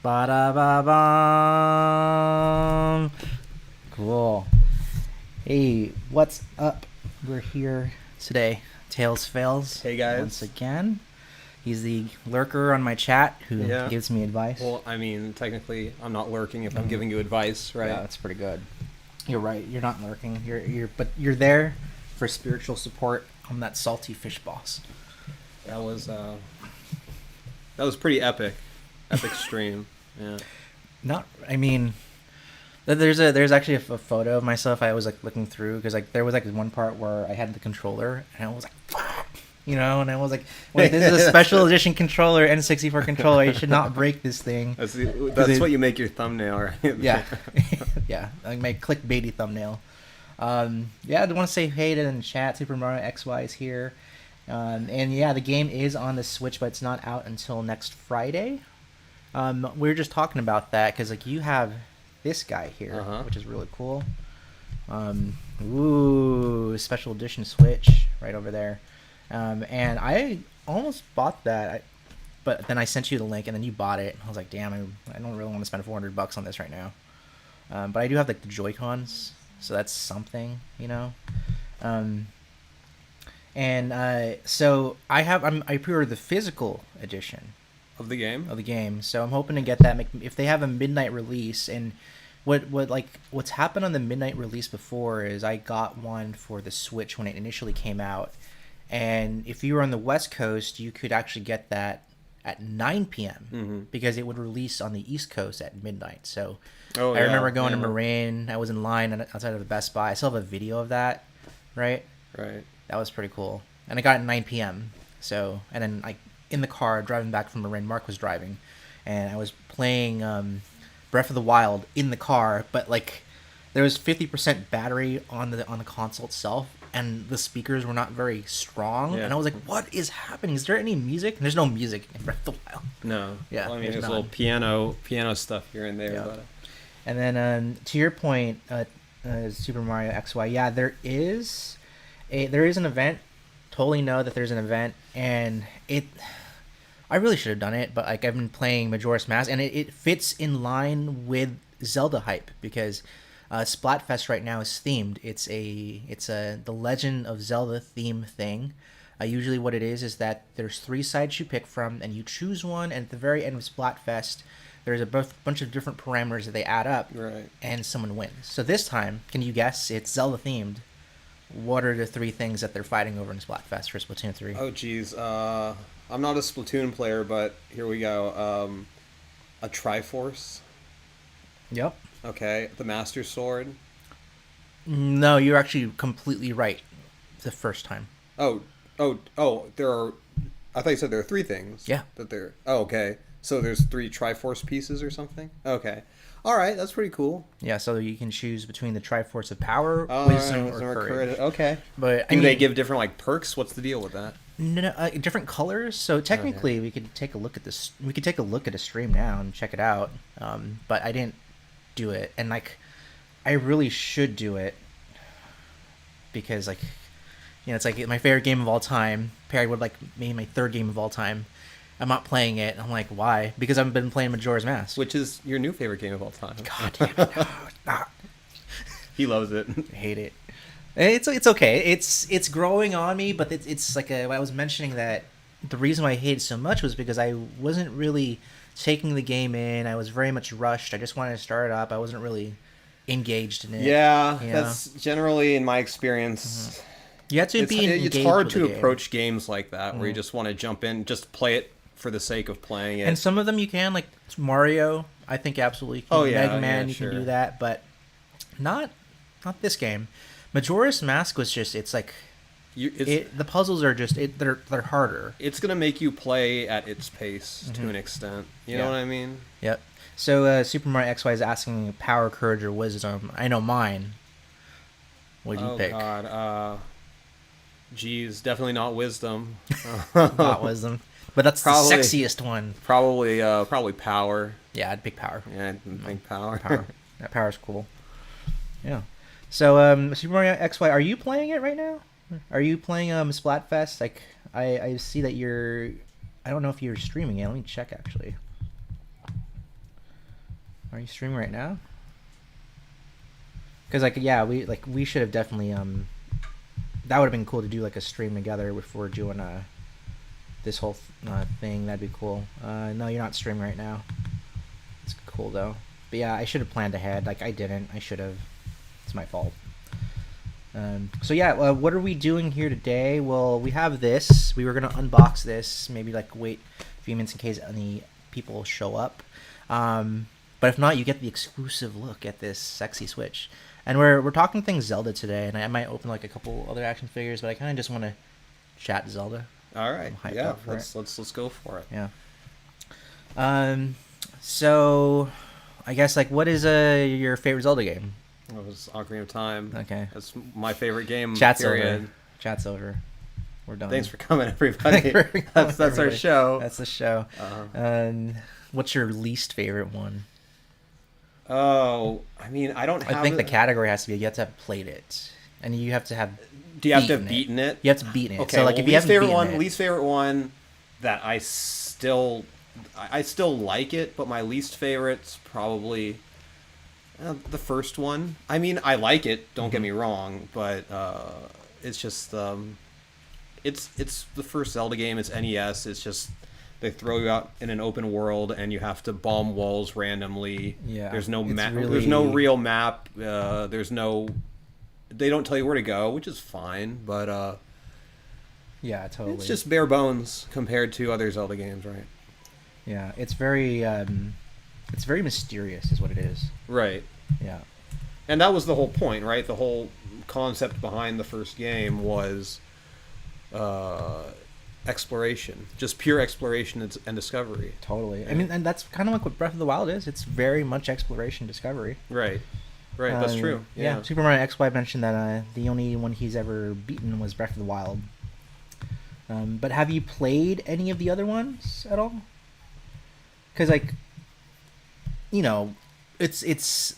Ba-da-ba-bum. Cool. Hey, what's up? We're here today. Tails Fails. Hey guys. Once again. He's the lurker on my chat who Yeah. gives me advice. Well, I mean, technically, I'm not lurking if I'm giving you advice, right? Yeah, that's pretty good. You're right. You're not lurking. But you're there for spiritual support on that salty fish boss. That was pretty epic. Epic stream. Yeah. I mean, there's actually a photo of myself. I was like looking through because like there was like one part where I had the controller and I was like, fuck, and I was like, wait, this is a special edition controller, N64 controller. You should not break this thing. That's what you make your thumbnail, right? Yeah, yeah, like my clickbaity thumbnail. Yeah, I want to say hey to the chat. Super Mario XY is here, and yeah, the game is on the Switch, but it's not out until next Friday. We were just talking about that because like you have this guy here, which is really cool. Ooh, special edition Switch right over there. And I almost bought that, but then I sent you the link and then you bought it. I was like, damn, I don't really want to spend $400 on this right now. But I do have like the Joy-Cons, so that's something, So I pre-ordered the physical edition Of the game. So I'm hoping to get that if they have a midnight release. And what's happened on the midnight release before is I got one for the Switch when it initially came out, and if you were on the West Coast, you could actually get that at 9 p.m. Because it would release on the East Coast at midnight. So I remember going to Marin. I was in line outside of the Best Buy. I still have a video of that, right? Right. That was pretty cool. And I got it at 9 p.m. So, and then like in the car driving back from Marin, Mark was driving, and I was playing Breath of the Wild in the car, but like there was 50% battery on the console itself, and the speakers were not very strong. Yeah. And I was like, "What is happening? Is there any music?" And there's no music in Breath of the Wild. No. Yeah. Well, I mean, there's a little piano stuff here and there. Yeah. But And then to your point, Super Mario XY. Yeah, there is an event. Totally know that there's an event, and I really should have done it, but like I've been playing Majora's Mask, and it fits in line with Zelda hype because Splatfest right now is themed. It's the Legend of Zelda theme thing. Usually, what it is that there's 3 sides you pick from, and you choose one. And at the very end of Splatfest, there's a bunch of different parameters that they add up, right, and someone wins. So this time, can you guess? It's Zelda themed. What are the 3 things that they're fighting over in Splatfest for Splatoon 3? Oh, geez. I'm not a Splatoon player, but here we go. A Triforce. Yep. Okay. The Master Sword. No, you're actually completely right the first time. Oh, there are... I thought you said there are 3 things. Yeah. Oh, okay. So there's 3 Triforce pieces or something? Okay. All right, that's pretty cool. Yeah, so you can choose between the Triforce of Power, Wisdom, or Courage. Okay. But do they give different like perks? What's the deal with that? No, different colors. So technically, we could take a look at this. We could take a look at a stream now and check it out. But I didn't do it, and like, I really should do it because like, it's like my favorite game of all time, paired with like maybe my 3rd game of all time. I'm not playing it. I'm like, why? Because I've been playing Majora's Mask, which is your new favorite game of all time. God damn it! No, not. He loves it. I hate it. It's okay. It's growing on me, but it's like I was mentioning that the reason why I hate it so much was because I wasn't really taking the game in. I was very much rushed. I just wanted to start it up. I wasn't really engaged in it. Yeah, that's generally in my experience. You have to be engaged. It's hard to approach games like that where you just want to jump in, just play it for the sake of playing it. And some of them you can, like Mario, I think absolutely can. Oh yeah, Mega Man, you can do that, but not this game. Majora's Mask was just, it's like, the puzzles are just, they're harder. It's gonna make you play at its pace to an extent. You know what I mean? Yep. So Super Mario XY is asking Power, Courage, or Wisdom. I know mine. What did you pick? Oh God, geez, definitely not Wisdom. Not Wisdom. But that's probably the sexiest one. Probably Power. Yeah, I'd pick Power. Yeah, I think Power. That Power's cool. Yeah. So, Super Mario XY, are you playing it right now? Are you playing Splatfest? Like, I see that you're... I don't know if you're streaming it. Let me check, actually. Are you streaming right now? Because like yeah, we should have definitely that would have been cool to do like a stream together if we're doing this whole thing. That'd be cool. No, you're not streaming right now. It's cool though. But yeah, I should have planned ahead. Like I didn't. I should have. It's my fault. So yeah, what are we doing here today? Well, we have this. We were gonna unbox this. Maybe like wait a few minutes in case any people show up. But if not, you get the exclusive look at this sexy Switch. And we're talking things Zelda today, and I might open like a couple other action figures, but I kind of just want to chat Zelda. All right. I'm hyped Yeah. up for it. Let's go for it. Yeah. So I guess like what is your favorite Zelda game? It was Ocarina of Time. Okay. That's my favorite game. Chat's period. over. Chat's over. We're done. Thanks for coming, everybody. That's our everybody. show. That's the show. What's your least favorite one? Oh, I mean, I don't have. I think the category has to be you have to have played it, and you have to have. Do you have to have beaten it? You have to beat it. Okay. So like well, if you haven't beaten it, least favorite one that I still like it, but my least favorite's probably the first one. I mean, I like it. Don't get me wrong, but it's just it's the first Zelda game. It's NES. It's just. They throw you out in an open world, and you have to bomb walls randomly. Yeah, there's no map. really... There's no real map. There's no. They don't tell you where to go, which is fine, but yeah, totally. It's just bare bones compared to other Zelda games, right? Yeah, it's very mysterious, is what it is. Right. Yeah. And that was the whole point, right? The whole concept behind the first game was. Exploration, just pure exploration and discovery. Totally. I mean, and that's kind of like what Breath of the Wild is. It's very much exploration, discovery. Right. That's true. Yeah. Super Mario XY mentioned that the only one he's ever beaten was Breath of the Wild. But have you played any of the other ones at all? Because like, you know, it's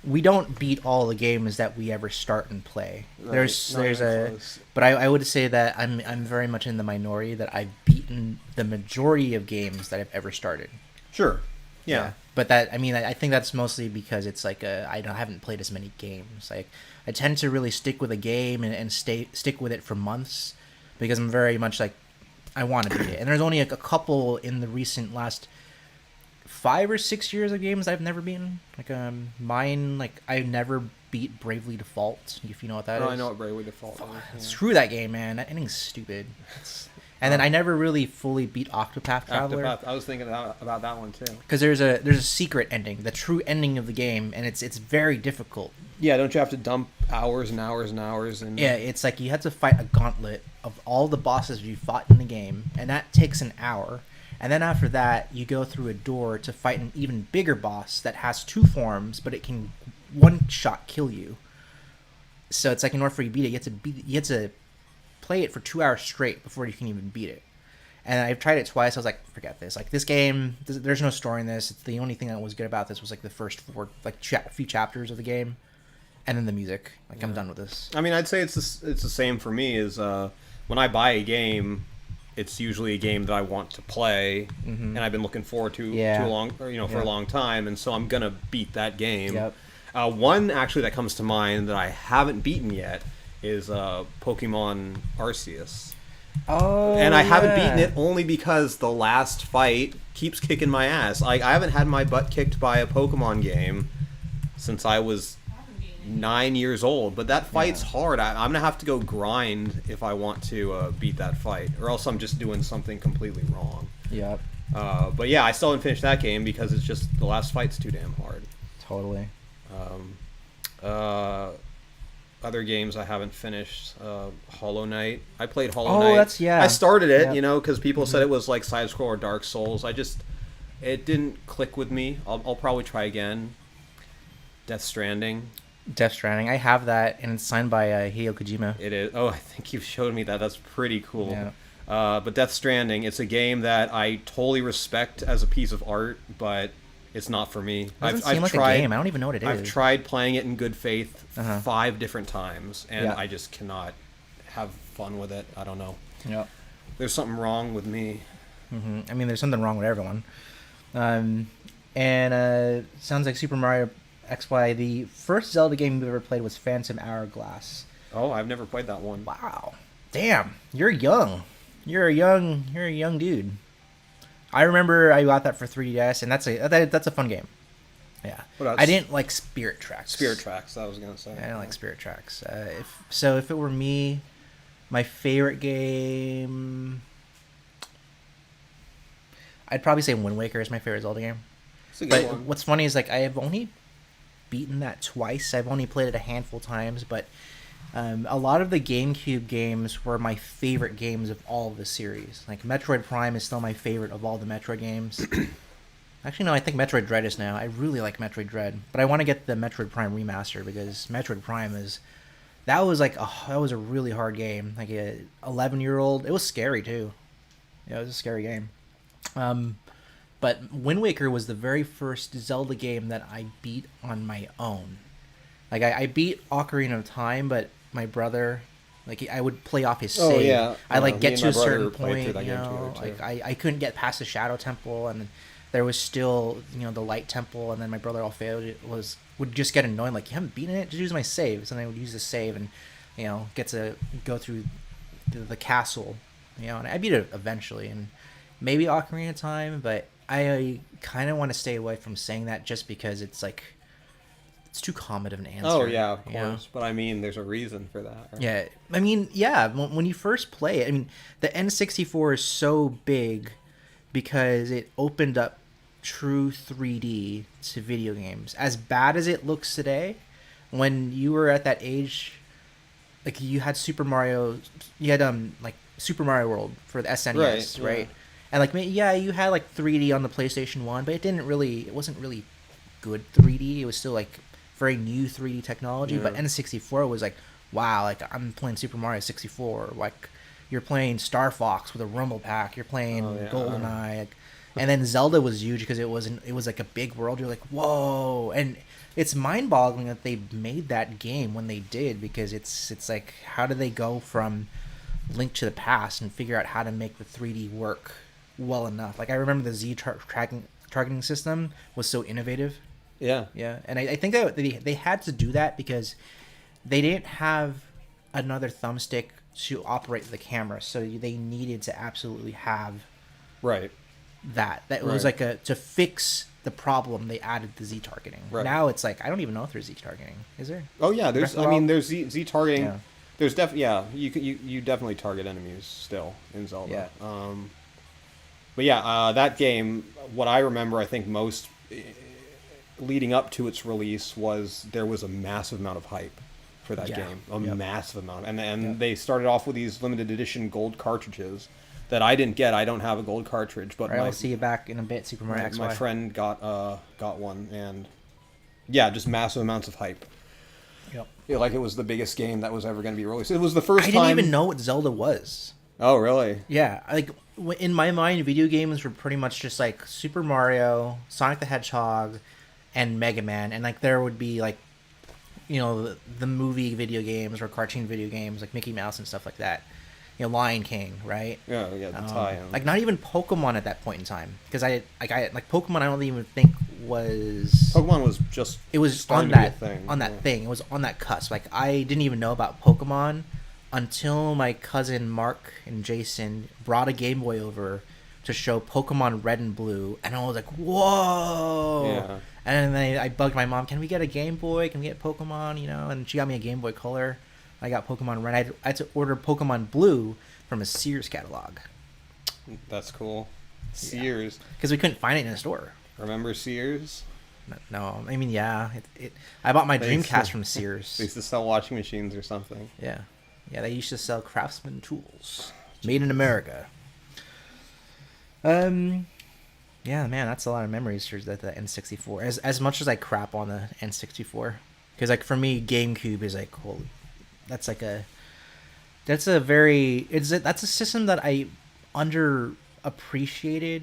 we don't beat all the games that we ever start and play. Right. But I would say that I'm very much in the minority that I've beaten the majority of games that I've ever started. Sure. Yeah. But that, I mean, I think that's mostly because it's like I haven't played as many games. Like I tend to really stick with a game and stick with it for months because I'm very much like I want to beat it. And there's only a couple in the recent last 5 or 6 years of games I've never beaten. Like mine, like I never beat Bravely Default, if you know what that is. I know what Bravely Default is. Yeah. Screw that game, man. That ending's stupid. And then I never really fully beat Octopath Traveler. I was thinking about that one too. Because there's a secret ending, the true ending of the game, and it's very difficult. Yeah, don't you have to dump hours and hours and hours? And yeah, it's like you have to fight a gauntlet of all the bosses you fought in the game, and that takes an hour. And then after that, you go through a door to fight an even bigger boss that has 2 forms, but it can one-shot kill you. So it's like in order for you to beat it, you have to play it for 2 hours straight before you can even beat it. And I've tried it twice. I was like, forget this. Like this game, there's no story in this. It's the only thing that was good about this was like the first 4, like few chapters of the game, and then the music. Like I'm done with this. I mean, I'd say it's the same for me. Is when I buy a game. It's usually a game that I want to play, and I've been looking forward to for a long time, and so I'm gonna beat that game. Yep. One actually that comes to mind that I haven't beaten yet is Pokemon Arceus. Oh, and I haven't beaten it only because the last fight keeps kicking my ass. Like I haven't had my butt kicked by a Pokemon game since I was 9 years old, but that fight's hard. I'm gonna have to go grind if I want to beat that fight, or else I'm just doing something completely wrong. Yep. But yeah, I still haven't finished that game because it's just the last fight's too damn hard. Totally. Other games I haven't finished. Hollow Knight. I played Hollow Knight. Oh, that's I started it, because people said it was like side scroll or Dark Souls. It didn't click with me. I'll probably try again. Death Stranding. I have that, and it's signed by Hideo Kojima. It is. Oh, I think you've showed me that. That's pretty cool. Yeah. But Death Stranding, it's a game that I totally respect as a piece of art, but it's not for me. It doesn't seem like a game. I don't even know what it is. I've tried playing it in good faith 5 different times, and I just cannot have fun with it. I don't know. Yeah. There's something wrong with me. I mean, there's something wrong with everyone. And sounds like Super Mario XY. The first Zelda game we ever played was Phantom Hourglass. Oh, I've never played that one. Wow, damn, you're young. You're a young dude. I remember I got that for 3DS, and that's a fun game. Yeah, What else? I didn't like Spirit Tracks. Spirit Tracks. I was gonna say. I didn't like Spirit Tracks. If it were me, my favorite game, I'd probably say Wind Waker is my favorite Zelda game. It's a good But one. what's funny is like I have only beaten that twice. I've only played it a handful of times, but a lot of the GameCube games were my favorite games of all of the series. Like Metroid Prime is still my favorite of all the Metroid games. Actually, no, I think Metroid Dread is now. I really like Metroid Dread, but I want to get the Metroid Prime remaster because Metroid Prime is that was like that was a really hard game. Like a 11-year-old, it was scary too. Yeah, it was a scary game. But Wind Waker was the very first Zelda game that I beat on my own. Like I beat Ocarina of Time, but my brother, like I would play off his save. Oh yeah. I like Me get and to my a brother certain played through point, that you game know, together, too. like I couldn't get past the Shadow Temple, and there was still the Light Temple, and then my brother all failed. It would just get annoying, like you haven't beaten it, just use my save. So then I would use the save and get to go through the castle, and I beat it eventually, and maybe Ocarina of Time, but I kind of want to stay away from saying that just because it's like it's too common of an answer. Oh yeah, of you know? course. But I mean, there's a reason for that. Right? Yeah, I mean, yeah. When you first play it, I mean, the N64 is so big because it opened up true 3D to video games. As bad as it looks today, when you were at that age, like you had Super Mario, you had like Super Mario World for the SNES, Right, right? yeah. And like yeah, you had like 3D on the PlayStation 1, but it wasn't really good 3D. It was still like very new 3D technology, but Yeah. N64 was like, wow, like I'm playing Super Mario 64, like you're playing Star Fox with a Rumble Pack, you're playing Oh, yeah. GoldenEye, like, and then Zelda was huge because it was like a big world. You're like, whoa, and it's mind-boggling that they made that game when they did, because it's like, how do they go from Link to the Past and figure out how to make the 3D work well enough? Like I remember the targeting system was so innovative. Yeah. Yeah, and I think that they had to do that because they didn't have another thumbstick to operate the camera, so they needed to absolutely have Right. that. That was Right. like to fix the problem. They added the Z targeting. Right. Now it's like I don't even know if there's Z targeting. Is there? Oh yeah. Breath There's. of the I mean, Wild? there's Z targeting. Yeah. There's definitely. Yeah. You definitely target enemies still in Zelda. Yeah. But yeah, that game. What I remember, I think most leading up to its release was there was a massive amount of hype for that Yeah. game. A Yep. massive amount. And Yep. they started off with these limited edition gold cartridges that I didn't get. I don't have a gold cartridge, but All right, I'll see you back in a bit. Super Mario XY. my friend got one, and yeah, just massive amounts of hype. Yep. Yeah, like it was the biggest game that was ever going to be released. It was the first I time. didn't even know what Zelda was. Oh, really? Yeah, like in my mind, video games were pretty much just like Super Mario, Sonic the Hedgehog, and Mega Man, and like there would be like, the movie video games or cartoon video games like Mickey Mouse and stuff like that. Lion King, right? Yeah, yeah, the tie-in. Like not even Pokemon at that point in time, because I Pokemon. I don't even think was Pokemon was just it was starting on to be a that thing. on that yeah. thing. It was on that cusp. Like I didn't even know about Pokemon until my cousin Mark and Jason brought a Game Boy over to show Pokemon Red and Blue, and I was like, "Whoa!" Yeah. And then I bugged my mom, "Can we get a Game Boy? Can we get Pokemon?" And she got me a Game Boy Color. I got Pokemon Red. I had to order Pokemon Blue from a Sears catalog That's cool. Sears. because we couldn't find it in a store. Remember Sears? No, I mean, yeah, I bought my They used Dreamcast to- from Sears. They used to sell washing machines or something. Yeah, they used to sell Craftsman tools, made in America. Yeah, man, that's a lot of memories for the N64. As much as I crap on the N64, because like for me, GameCube is like holy. That's a system that I underappreciated,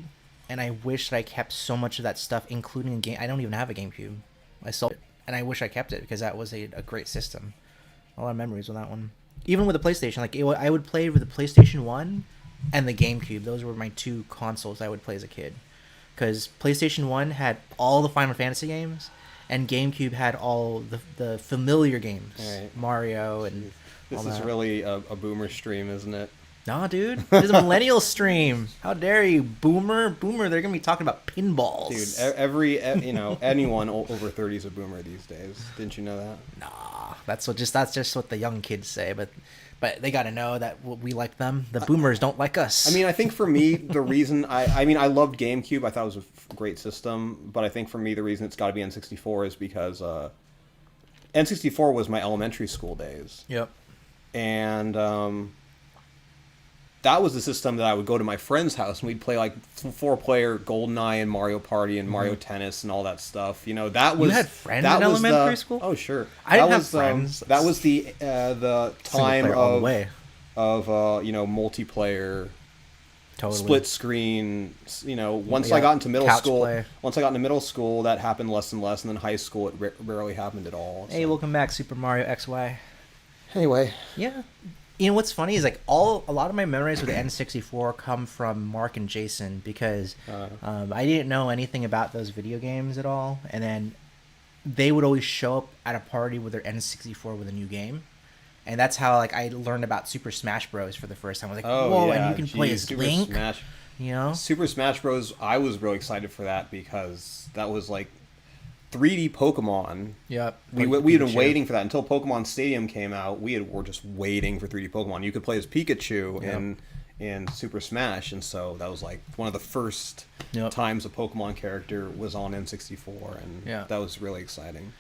and I wish that I kept so much of that stuff, including a game. I don't even have a GameCube. I sold it, and I wish I kept it because that was a great system. A lot of memories with that one. Even with the PlayStation, like I would play with the PlayStation 1 and the GameCube. Those were my two consoles I would play as a kid. because PlayStation 1 had all the Final Fantasy games, and GameCube had all the familiar games, Right. Mario and This all is that. really a boomer stream, isn't it? Nah, dude, this is a millennial stream. How dare you, boomer? Boomer, they're gonna be talking about pinballs. Dude, anyone over 30 is a boomer these days. Didn't you know that? Nah, that's just what the young kids say, but they got to know that we like them. The boomers don't like us. I mean, I think for me, the reason I loved GameCube. I thought it was a great system, but I think for me, the reason it's got to be N64 is because N64 was my elementary school days. Yep. And that was the system that I would go to my friend's house and we'd play like 4-player GoldenEye and Mario Party and Mario Tennis and all that stuff. You know, that was You had friends that in was elementary school? Oh, sure. I didn't that have was, friends. That was the time player all the way. of multiplayer. Totally. Split screen, once Yeah, I got into middle couch school, play. that happened less and less, and then high school it rarely happened at all. Hey, so. welcome back, Super Mario XY. Anyway, Yeah. You know what's funny is like a lot of my memories with the N64 come from Mark and Jason because I didn't know anything about those video games at all, and then they would always show up at a party with their N64 with a new game, and that's how like I learned about Super Smash Bros. For the first time. I was like, whoa, and you can play as Super Link. Smash. You know? Super Smash Bros. I was really excited for that because that was like 3D Pokemon. Yep. We had been waiting for that until Pokemon Stadium came out. Were just waiting for 3D Pokemon. You could play as Pikachu in Super Smash, and so that was like one of the first times a Pokemon character was on N64, and that was really exciting.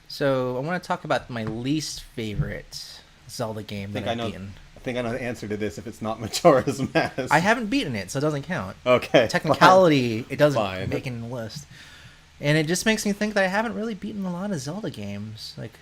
So I want to talk about my least favorite Zelda game that I've beaten. I think I know the answer to this if it's not Majora's Mask. I haven't beaten it, so it doesn't count. Okay. Technicality, fine. it doesn't make it in the list. And it just makes me think that I haven't really beaten a lot of Zelda games. Like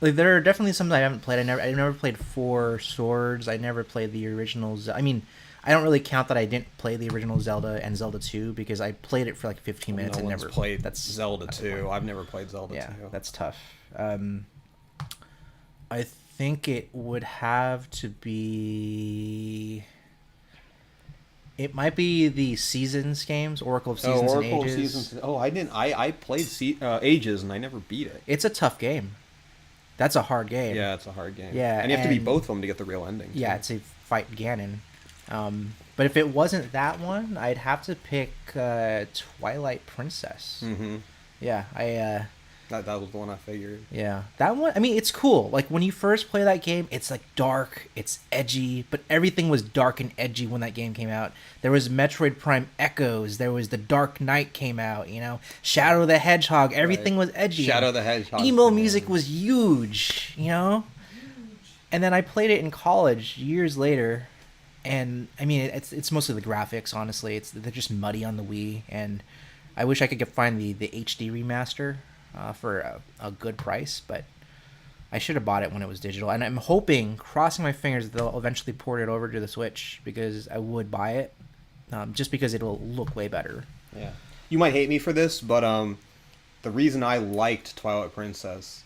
there are definitely some that I haven't played. I never played Four Swords. I never played the original. I mean, I don't really count that I didn't play the original Zelda and Zelda 2 because I played it for like 15 minutes and never played. That's Zelda 2. I've never played Zelda 2. Yeah, that's tough. I think it would have to be. It might be the Seasons games, Oracle of Seasons and Ages. Seasons. Oh, I didn't. I played Ages and I never beat it. It's a tough game. That's a hard game. Yeah, it's a hard game. Yeah, and you have to beat both of them to get the real ending. Yeah, to fight Ganon. But if it wasn't that one, I'd have to pick Twilight Princess. Mm-hmm. Yeah, That was the one I figured. Yeah, that one. I mean, it's cool. Like when you first play that game, it's like dark, it's edgy, but everything was dark and edgy when that game came out. There was Metroid Prime Echoes. There was The Dark Knight came out. Shadow the Hedgehog. Everything was edgy. Shadow the Hedgehog. Emo music was huge. And then I played it in college years later, and I mean, it's mostly the graphics. Honestly, they're just muddy on the Wii, and I wish I could find the HD remaster. For a good price, but I should have bought it when it was digital. And I'm hoping, crossing my fingers, that they'll eventually port it over to the Switch because I would buy it, just because it'll look way better. Yeah, you might hate me for this, but the reason I liked Twilight Princess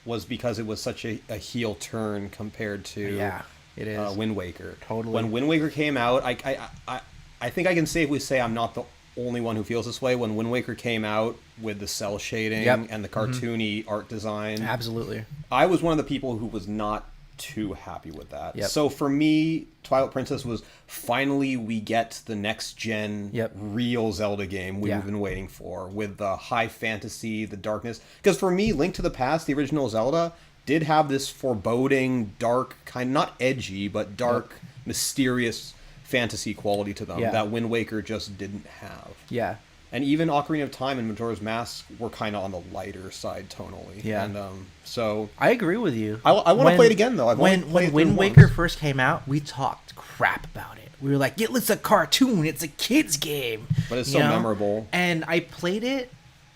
was because it was such a heel turn compared to it is. Wind Waker. Totally. When Wind Waker came out, I think I can safely say I'm not the only one who feels this way. When Wind Waker came out with the cell shading and the cartoony art design, absolutely, I was one of the people who was not too happy with that. Yep. So for me, Twilight Princess was finally we get the next gen real Zelda game we've been waiting for, with the high fantasy, the darkness. Because for me, Link to the Past, the original Zelda, did have this foreboding, dark, not edgy, but dark, mysterious fantasy quality to them that Wind Waker just didn't have. Yeah. And even Ocarina of Time and Majora's Mask were kind of on the lighter side tonally. Yeah. And so I agree with you. I want to play it again though. When Wind Waker first came out, we talked crap about it. We were like, it's a cartoon, it's a kid's game. But it's so memorable. And I played it,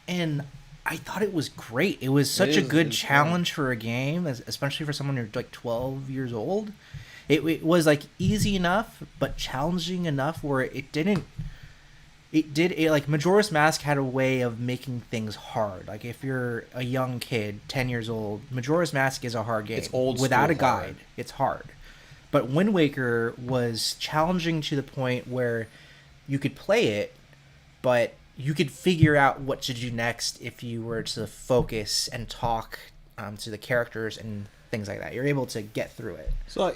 and I thought it was great. It was such a good challenge for a game, especially for someone who's like 12 years old. It was like easy enough, but challenging enough where like Majora's Mask had a way of making things hard. Like if you're a young kid, 10 years old, Majora's Mask is a hard game. It's old without a school guide. hard. It's hard. But Wind Waker was challenging to the point where you could play it but you could figure out what to do next if you were to focus and talk to the characters and things like that. You're able to get through it. So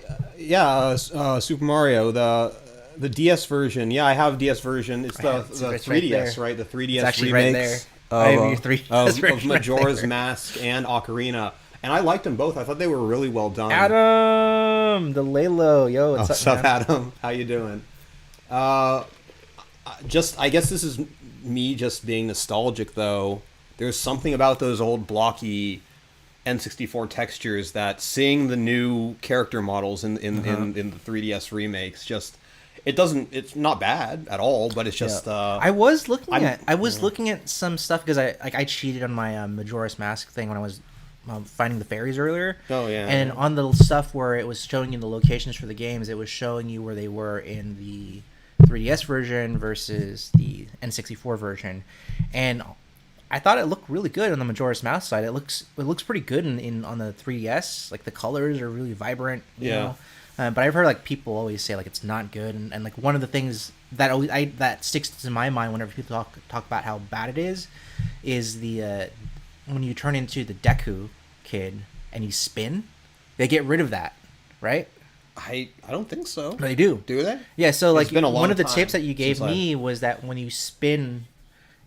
Super Mario, the DS version. Yeah, I have DS version. It's the 3DS, right? The 3DS It's actually remakes right there. I have your 3DS of Majora's Mask and Ocarina, and I liked them both. I thought they were really well done. Adam, the Lalo, yo, what's up, Adam? How you doing? I guess this is me just being nostalgic, though. There's something about those old blocky N64 textures that seeing the new character models in the 3DS remakes just it's not bad at all, but it's just I was looking at some stuff because I cheated on my Majora's Mask thing when I was finding the fairies earlier. Oh yeah. And on the stuff where it was showing you the locations for the games, it was showing you where they were in the 3DS version versus the N64 version, and I thought it looked really good on the Majora's Mask side. It looks pretty good in on the 3DS. Like the colors are really vibrant. You know? But I've heard like people always say like it's not good, and like one of the things that that sticks to my mind whenever people talk about how bad it is the when you turn into the Deku kid and you spin, they get rid of that, right? I don't think so. They do. Do they? Yeah. So like been a long one of the time tips that you gave me was that when you spin,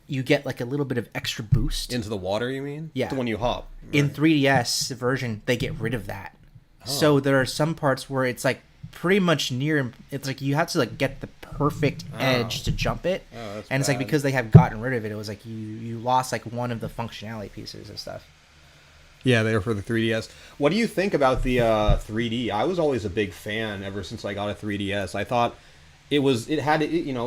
you get like a little bit of extra boost into the water. You mean? Yeah. The when you hop. Right. In 3DS version, they get rid of that. Oh. So there are some parts where it's like pretty much near. It's like you have to like get the perfect edge to jump it, and it's like because they have gotten rid of it, it was like you lost like one of the functionality pieces and stuff. Yeah, they were for the 3DS. What do you think about the 3D? I was always a big fan ever since I got a 3DS. I thought it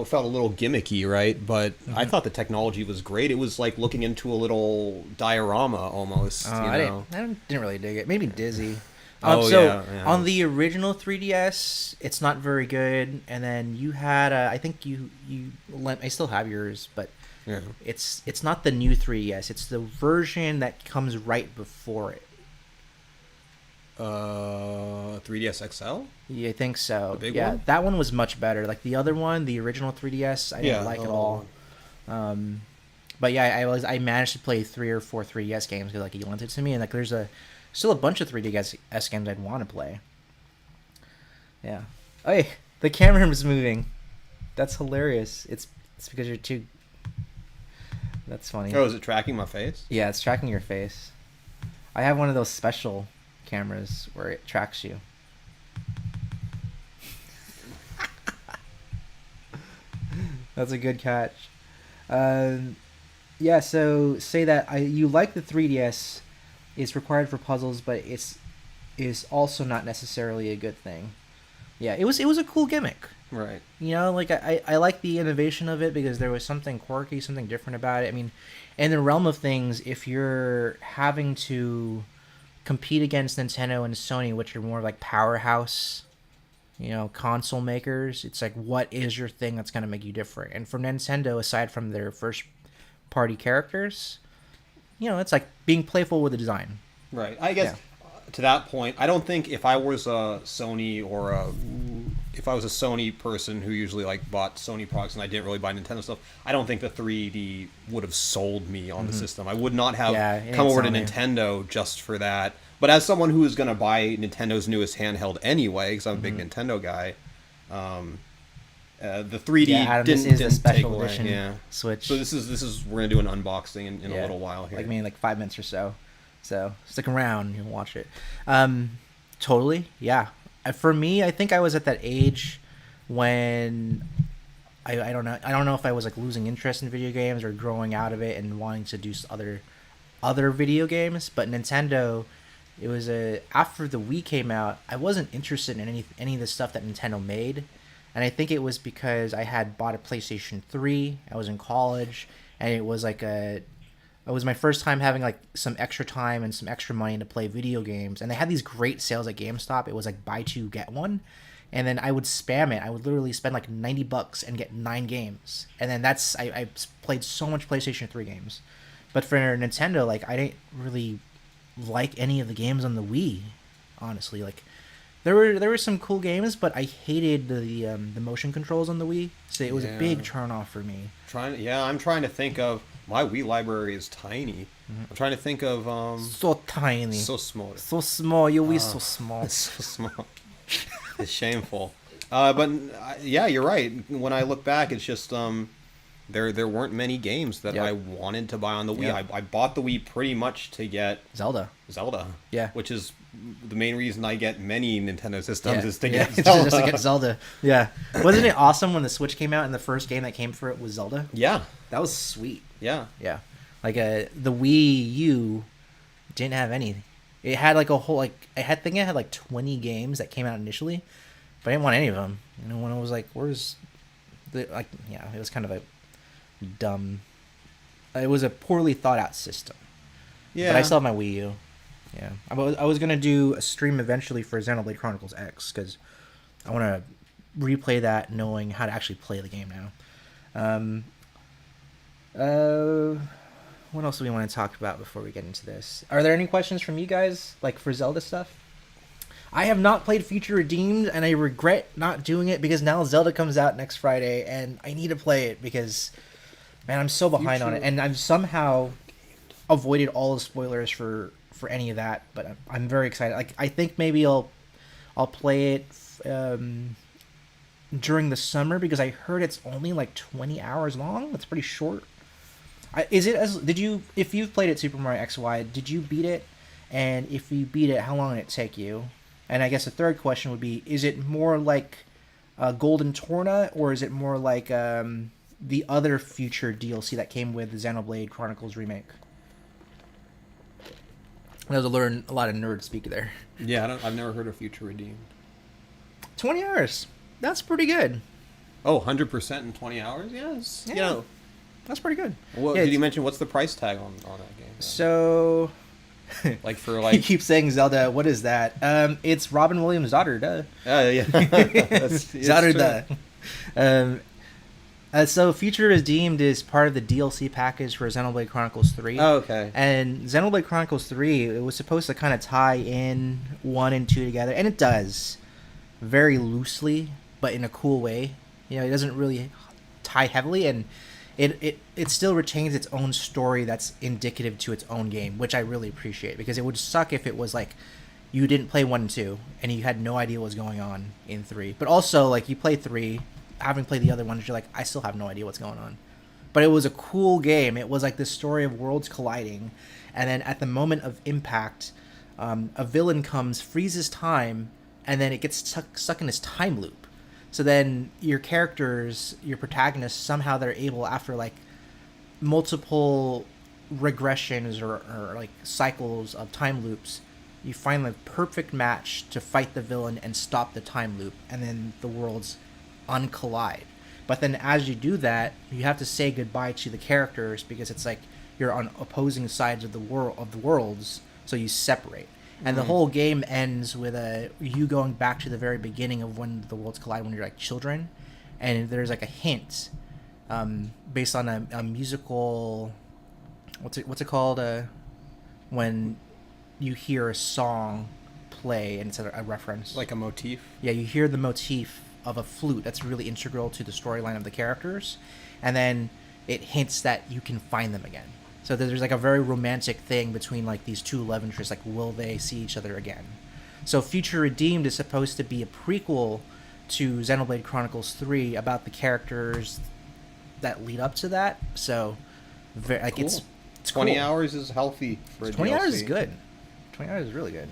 felt a little gimmicky, right? But I thought the technology was great. It was like looking into a little diorama almost. I didn't really dig it. Made me dizzy. Yeah. On the original 3DS, it's not very good. And then you had, I think I still have yours, but yeah. It's not the new 3DS. It's the version that comes right before it. 3DS XL? Yeah, I think so. The big one? That one was much better. Like the other one, the original 3DS, I didn't like at all. But yeah, I managed to play 3 or 4 3DS games because like he lent it to me, and like there's still a bunch of 3DS games I'd want to play. Yeah. Hey, the camera is moving. That's hilarious. It's because you're too. That's funny. Oh, is it tracking my face? Yeah, it's tracking your face. I have one of those special cameras where it tracks you. That's a good catch. Yeah, so say that you like the 3DS. It's required for puzzles, but is also not necessarily a good thing. Yeah, it was a cool gimmick. Right. You know, like I like the innovation of it because there was something quirky, something different about it. I mean, in the realm of things, if you're having to compete against Nintendo and Sony, which are more like powerhouse, console makers, it's like, what is your thing that's going to make you different? And for Nintendo, aside from their first party characters, it's like being playful with the design. Right. I guess to that point, I don't think if I was a Sony if I was a Sony person who usually like bought Sony products and I didn't really buy Nintendo stuff, I don't think the 3D would have sold me on the system. I would not have come over to Nintendo just for that. But as someone who is going to buy Nintendo's newest handheld anyway, because I'm a big Nintendo guy, the 3D Adam, didn't take away. Yeah. Switch. So this is we're gonna do an unboxing in a little while here. Like maybe like 5 minutes or so. So stick around and watch it. Totally, yeah. For me, I think I was at that age when I don't know if I was like losing interest in video games or growing out of it and wanting to do other video games. But Nintendo, it was after the Wii came out, I wasn't interested in any of the stuff that Nintendo made. And I think it was because I had bought a PlayStation 3. I was in college, and it was like it was my first time having like some extra time and some extra money to play video games. And they had these great sales at GameStop. It was like buy 2 get 1, and then I would spam it. I would literally spend like $90 and get 9 games. And then I played so much PlayStation 3 games. But for Nintendo, like I didn't really like any of the games on the Wii, honestly. Like There were some cool games, but I hated the motion controls on the Wii, so it was a Yeah. big turn off for me. I'm trying to think of my Wii library is tiny. I'm trying to think of So tiny, so small. so small. Your Wii so small. It's so small. It's shameful. But yeah, you're right. When I look back, it's just there weren't many games that Yep. I wanted to buy on the Wii. Yep. I bought the Wii pretty much to get Zelda. Zelda. Yeah. Which is the main reason I get many Nintendo systems is to yeah, get it's Zelda. just to get Zelda. Yeah, wasn't it awesome when the Switch came out and the first game that came for it was Zelda? Yeah. That was sweet. Yeah. Yeah, like the Wii U didn't have any. It had like a whole I think it had like 20 games that came out initially, but I didn't want any of them. You know, when I was like, "Where's the like?" Yeah, it was kind of a dumb. It was a poorly thought out system. Yeah. But I still have my Wii U. Yeah, I was gonna do a stream eventually for Xenoblade Chronicles X because I want to replay that, knowing how to actually play the game now. What else do we want to talk about before we get into this? Are there any questions from you guys, like for Zelda stuff? I have not played Future Redeemed, and I regret not doing it because now Zelda comes out next Friday, and I need to play it because, man, I'm so behind on it, and I've somehow avoided all the spoilers for any of that. But I'm very excited. Like, I think maybe I'll play it during the summer because I heard it's only like 20 hours long. That's pretty short. If you've played it Super Mario XY, did you beat it? And if you beat it, how long did it take you? And I guess the third question would be, is it more like Golden Torna, or is it more like the other future DLC that came with the Xenoblade Chronicles Remake? I was to learn a lot of nerd speak there. Yeah, I've never heard of Future Redeemed. 20 hours. That's pretty good. Oh, 100% in 20 hours? Yes. Yeah. You know, That's pretty good. what, Yeah, did you mention what's the price tag on that game? So... Like for You like keep saying Zelda. What is that? It's Robin Williams' daughter, duh. yeah. It's Zelda. true. So Future Redeemed is part of the DLC package for Xenoblade Chronicles 3. Oh, okay. And Xenoblade Chronicles 3, it was supposed to kind of tie in 1 and 2 together, and it does. Very loosely, but in a cool way. You know, it doesn't really tie heavily, and it still retains its own story that's indicative to its own game, which I really appreciate, because it would suck if it was like you didn't play 1 and 2 and you had no idea what was going on in 3. But also, like, you play 3, having played the other ones, you're like, I still have no idea what's going on. But it was a cool game. It was like this story of worlds colliding, and then at the moment of impact, a villain comes, freezes time, and then it gets stuck in this time loop. So then your characters, your protagonists, somehow they're able, after like multiple regressions or like cycles of time loops, you find the perfect match to fight the villain and stop the time loop, and then the worlds uncollide. But then as you do that, you have to say goodbye to the characters because it's like you're on opposing sides of the worlds, so you separate. And the whole game ends with you going back to the very beginning of when the worlds collide, when you're like children, and there's like a hint based on a musical. What's it called? When you hear a song play and it's a reference. Like a motif. Yeah, you hear the motif of a flute that's really integral to the storyline of the characters, and then it hints that you can find them again. So there's like a very romantic thing between like these two love interests. Like, will they see each other again? So Future Redeemed is supposed to be a prequel to Xenoblade Chronicles 3 about the characters that lead up to that. So, like, Cool. it's 20 cool. hours is healthy for a 20 DLC. hours is good. 20 hours is really good.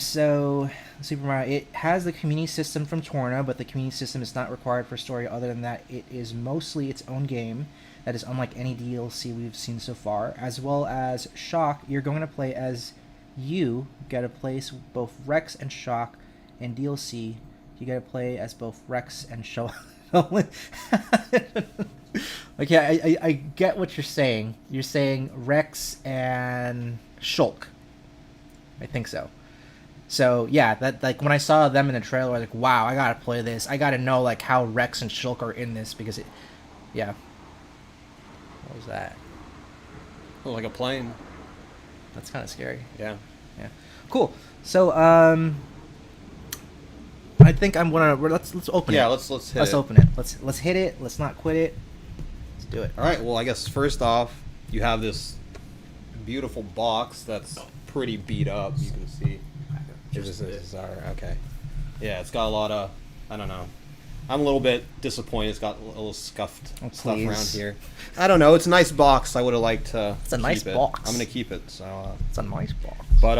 So Super Mario, it has the community system from Torna, but the community system is not required for story. Other than that, it is mostly its own game that is unlike any DLC we've seen so far. As well as Shock, you're going to play as you get to play both Rex and Shock. In DLC, you get to play as both Rex and Shock. Okay, I get what you're saying. You're saying Rex and Shulk. I think so. So yeah, that, like, when I saw them in the trailer, I was like, wow, I gotta play this. I gotta know like how Rex and Shulk are in this, because it, yeah. What was that? Oh, like a plane. That's kind of scary. Yeah. Yeah. Cool. So I think I'm gonna let's open it. Yeah, let's hit Let's it. open it. Let's hit it. Let's not quit it. Let's do it. All right. Well, I guess first off, you have this beautiful box that's pretty beat up. You can see. This is our okay. Yeah, it's got a lot of. I don't know. I'm a little bit disappointed. It's got a little scuffed stuff around here. I don't know. It's a nice box. I would have liked to. It's a nice box. I'm gonna keep it. So. It's a nice box. But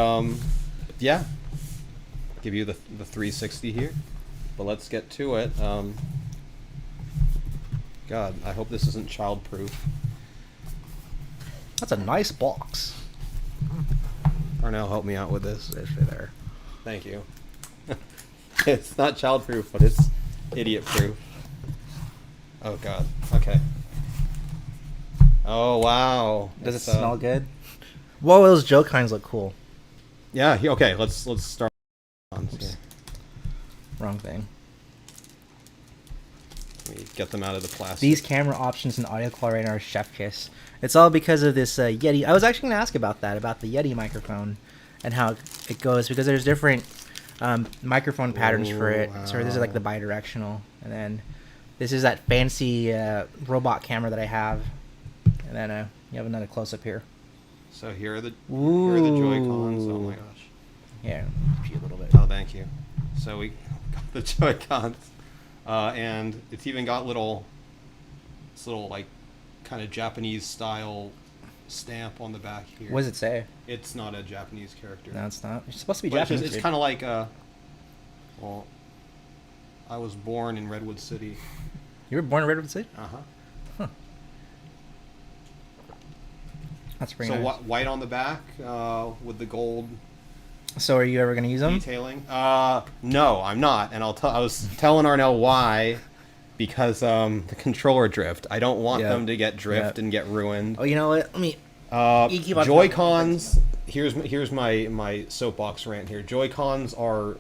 yeah. Give you the 360 here. But let's get to it. God, I hope this isn't child-proof. That's a nice box. Arnell, help me out with this. There. Thank you. It's not child-proof, but it's idiot-proof. Oh God. Okay. Oh wow. Does it smell good? Whoa, those Joe-Cons look cool. Yeah. Okay. Let's start. Here. Wrong thing. Let me get them out of the plastic. These camera options and audio quality are chef kiss. It's all because of this Yeti. I was actually going to ask about that, about the Yeti microphone and how it goes, because there's different microphone patterns for it. Wow. So this is like the bidirectional, and then this is that fancy robot camera that I have, and then you have another close up here. So here are the Ooh. Joy-Cons. Oh my gosh. Yeah, a little bit. Oh, thank you. So we got the Joy-Cons, and it's even got this little like kind of Japanese style stamp on the back here. What does it say? It's not a Japanese character. No, it's not. It's supposed to be But Japanese. it's kind of like well, I was born in Redwood City. You were born in Redwood City? Uh-huh. Huh. That's pretty So nice. white on the back with the gold So are you ever going to use them? detailing. No, I'm not, and I was telling Arnell why, because the controller drift. I don't want them to get drift and get ruined. Oh, you know what? Let me... You keep on Joy-Cons. Here's my soapbox rant here. Joy-Cons are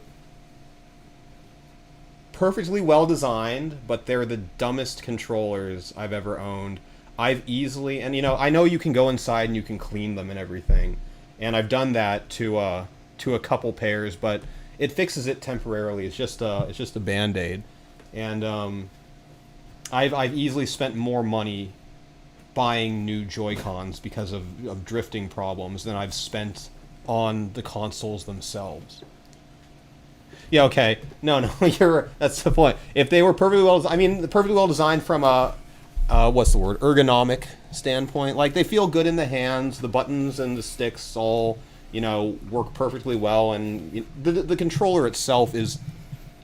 perfectly well designed, but they're the dumbest controllers I've ever owned. I've easily, and I know you can go inside and you can clean them and everything, and I've done that to a couple pairs, but it fixes it temporarily. It's just a Band-Aid, and I've easily spent more money buying new Joy-Cons because of drifting problems than I've spent on the consoles themselves. Yeah, okay. No, that's the point. If they were perfectly well designed from a what's the word? Ergonomic standpoint. Like, they feel good in the hands, the buttons and the sticks all, work perfectly well, and the controller itself is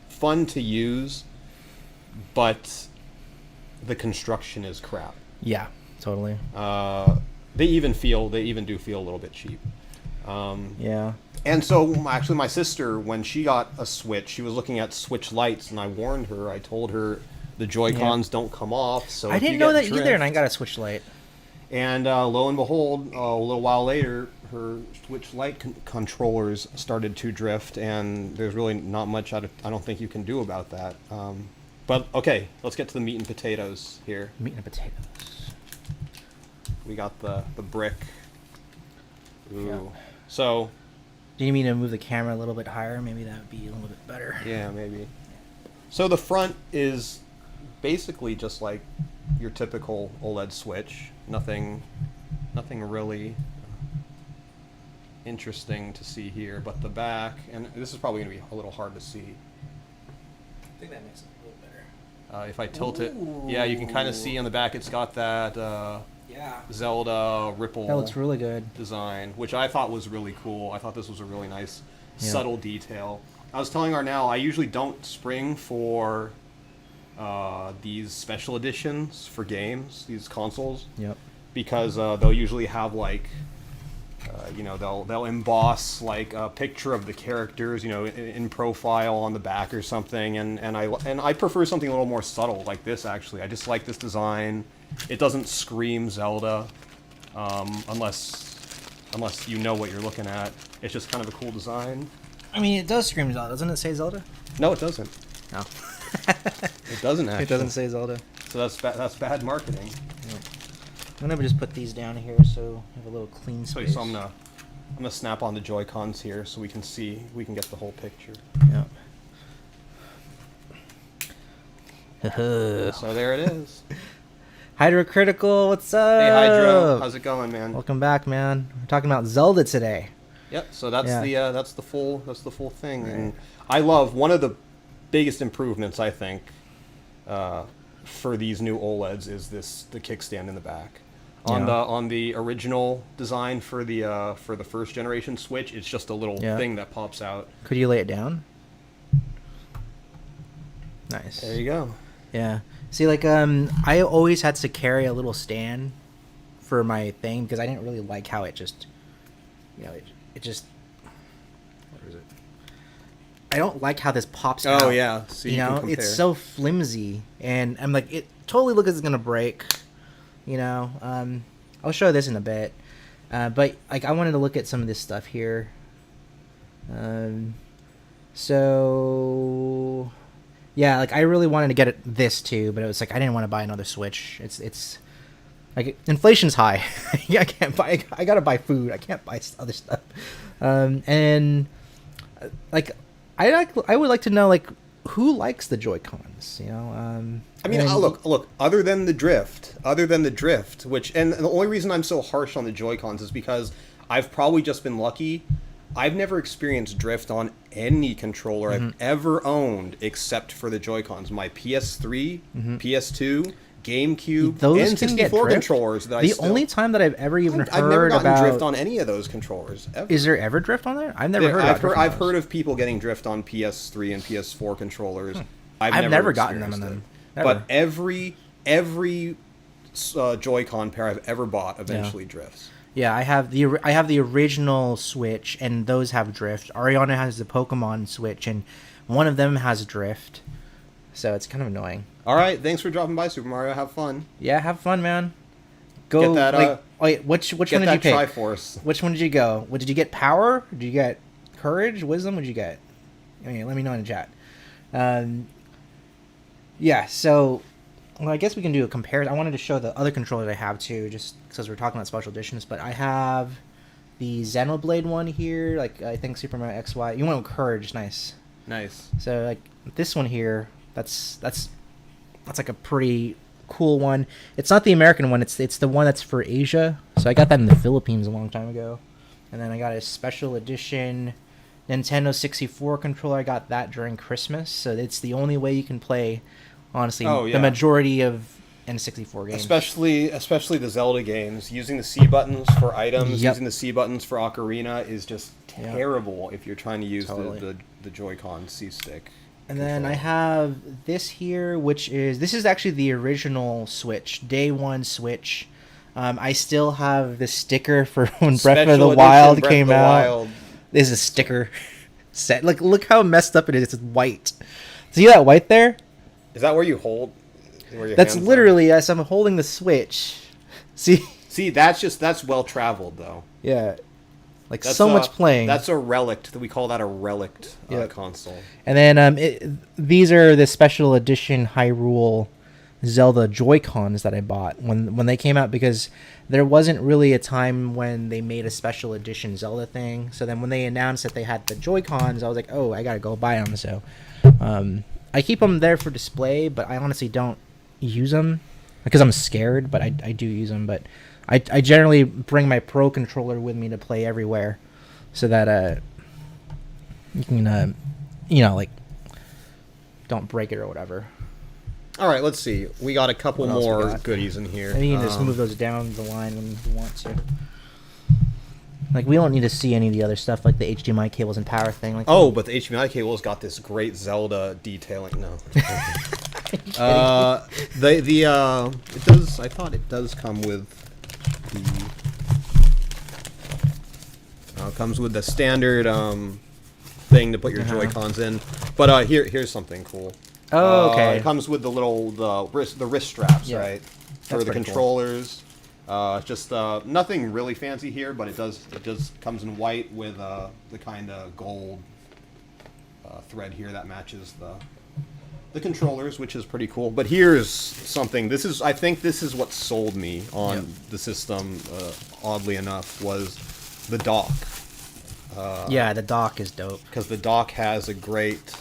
fun to use, but the construction is crap. Yeah, totally. They even do feel a little bit cheap. Yeah. And so, actually, my sister, when she got a Switch, she was looking at Switch Lights, and I warned her. I told her the Joy-Cons don't come off. So I didn't know that either, and I got a Switch Lite. And lo and behold, a little while later, her Switch Lite controllers started to drift, and there's really not much I don't think you can do about that. But okay, let's get to the meat and potatoes here. Meat and potatoes. We got the brick. Ooh. Yeah. So. Do you mean to move the camera a little bit higher? Maybe that would be a little bit better. Yeah, maybe. So the front is basically just like your typical OLED Switch. Nothing really interesting to see here. But the back, and this is probably going to be a little hard to see. I think that makes it a little better. If I tilt it, yeah, you can kind of see on the back it's got that Zelda ripple. That looks really good. Design, which I thought was really cool. I thought this was a really nice, subtle detail. I was telling Arnell, I usually don't spring for these special editions for games, these consoles. Yep. Because they'll usually have like, they'll emboss like a picture of the characters, in profile on the back or something, and I prefer something a little more subtle like this. Actually, I just like this design. It doesn't scream Zelda, unless you know what you're looking at. It's just kind of a cool design. I mean, it does scream Zelda. Doesn't it say Zelda? No, it doesn't. No. It doesn't actually. It doesn't say Zelda. So that's bad marketing. Yep. I'm gonna just put these down here so we have a little clean space. So I'm gonna snap on the Joy-Cons here so we can get the whole picture. Yeah. So there it is. Hydrocritical, what's up? Hey Hydro, how's it going, man? Welcome back, man. We're talking about Zelda today. Yep. So that's the full thing, and I love one of the biggest improvements I think for these new OLEDs is the kickstand in the back. On the original design for the first generation Switch, it's just a little thing that pops out. Could you lay it down? Nice. There you go. Yeah. See, like, I always had to carry a little stand for my thing because I didn't really like how it just, it just. What is it? I don't like how this pops out. Oh yeah. So you can compare. It's so flimsy, and I'm like, it totally looks like it's gonna break. I'll show this in a bit, but like, I wanted to look at some of this stuff here. So. Yeah, like I really wanted to get this too, but it was like I didn't want to buy another Switch. It's like inflation's high. Yeah, I can't buy. I gotta buy food. I can't buy other stuff. And like I would like to know like who likes the Joy-Cons. I mean, look. Other than the drift, which and the only reason I'm so harsh on the Joy-Cons is because I've probably just been lucky. I've never experienced drift on any controller I've ever owned except for the Joy-Cons. My PS3, PS2, GameCube, those N64 controllers. The only time that I've ever even heard I've never gotten about drift on any of those controllers. Ever. Is there ever drift on there? I've never heard. I've heard of people getting drift on PS3 and PS4 controllers. I've never gotten them on them. But every Joy-Con pair I've ever bought eventually drifts. Yeah, I have the original Switch, and those have drift. Ariana has the Pokemon Switch, and one of them has drift. So it's kind of annoying. All right, thanks for dropping by, Super Mario. Have fun. Yeah, have fun, man. Go. Get that, wait, which one did you pick? Triforce. Which one did you go? What did you get? Power? Did you get courage? Wisdom? What did you get? Okay, let me know in the chat. Yeah. So. Well, I guess we can do a comparison. I wanted to show the other controllers I have too, just because we're talking about special editions. But I have the Xenoblade one here, like I think Super Mario XY. You went with Courage, nice. So like this one here, that's like a pretty cool one. It's not the American one. It's the one that's for Asia. So I got that in the Philippines a long time ago, and then I got a special edition Nintendo 64 controller. I got that during Christmas, so it's the only way you can play. Honestly, the majority of N64 games, especially the Zelda games, using the C buttons for items, using the C buttons for Ocarina is just terrible if you're trying to use the Joy-Con C stick. And then I have this here, this is actually the original Switch, day one Switch. I still have the sticker for when Breath of the Wild came out. This is a sticker set. Look how messed up it is. It's white. See that white there? Is that where you hold? That's literally yes. I'm holding the Switch. See, that's well traveled though. Yeah, like that's so much playing. That's a relic. We call that a relict console. And then these are the special edition Hyrule Zelda Joy-Cons that I bought when they came out, because there wasn't really a time when they made a special edition Zelda thing. So then when they announced that they had the Joy-Cons, I was like, oh, I gotta go buy them. So. I keep them there for display, but I honestly don't use them because I'm scared, but I do use them. But I generally bring my Pro controller with me to play everywhere so that you can, like, don't break it or whatever. All right, let's see. We got a couple more goodies in here. And you can just move those down the line when you want to. Like, we don't need to see any of the other stuff, like the HDMI cables and power thing. Like but the HDMI cable's got this great Zelda detailing. No. It does. I thought it does come with the. It comes with the standard thing to put your Joy-Cons in. But here's something cool. Oh, okay. It comes with the wrist straps, right, for the controllers. Cool. Just nothing really fancy here, but it does comes in white with the kind of gold thread here that matches the controllers, which is pretty cool. But here's something. I think this is what sold me on the system. Oddly enough, was the dock. Yeah, the dock is dope because the dock has a great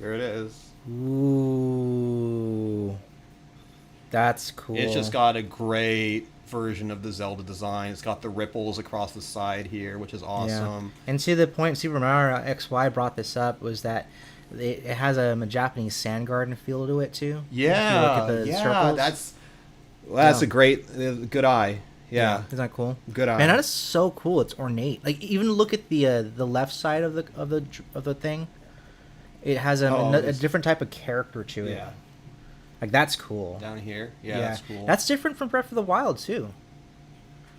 There it is. Ooh, that's cool. It's just got a great version of the Zelda design. It's got the ripples across the side here, which is awesome. Yeah. And to the point Super Mario XY brought this up was that it has a Japanese sand garden feel to it too. Yeah, circles. That's a great, good eye. Yeah, isn't that cool? Good eye. Man, that is so cool. It's ornate. Like even look at the left side of the thing. It has a different type of character to it. Yeah. Like that's cool. Down here, that's cool. That's different from Breath of the Wild too.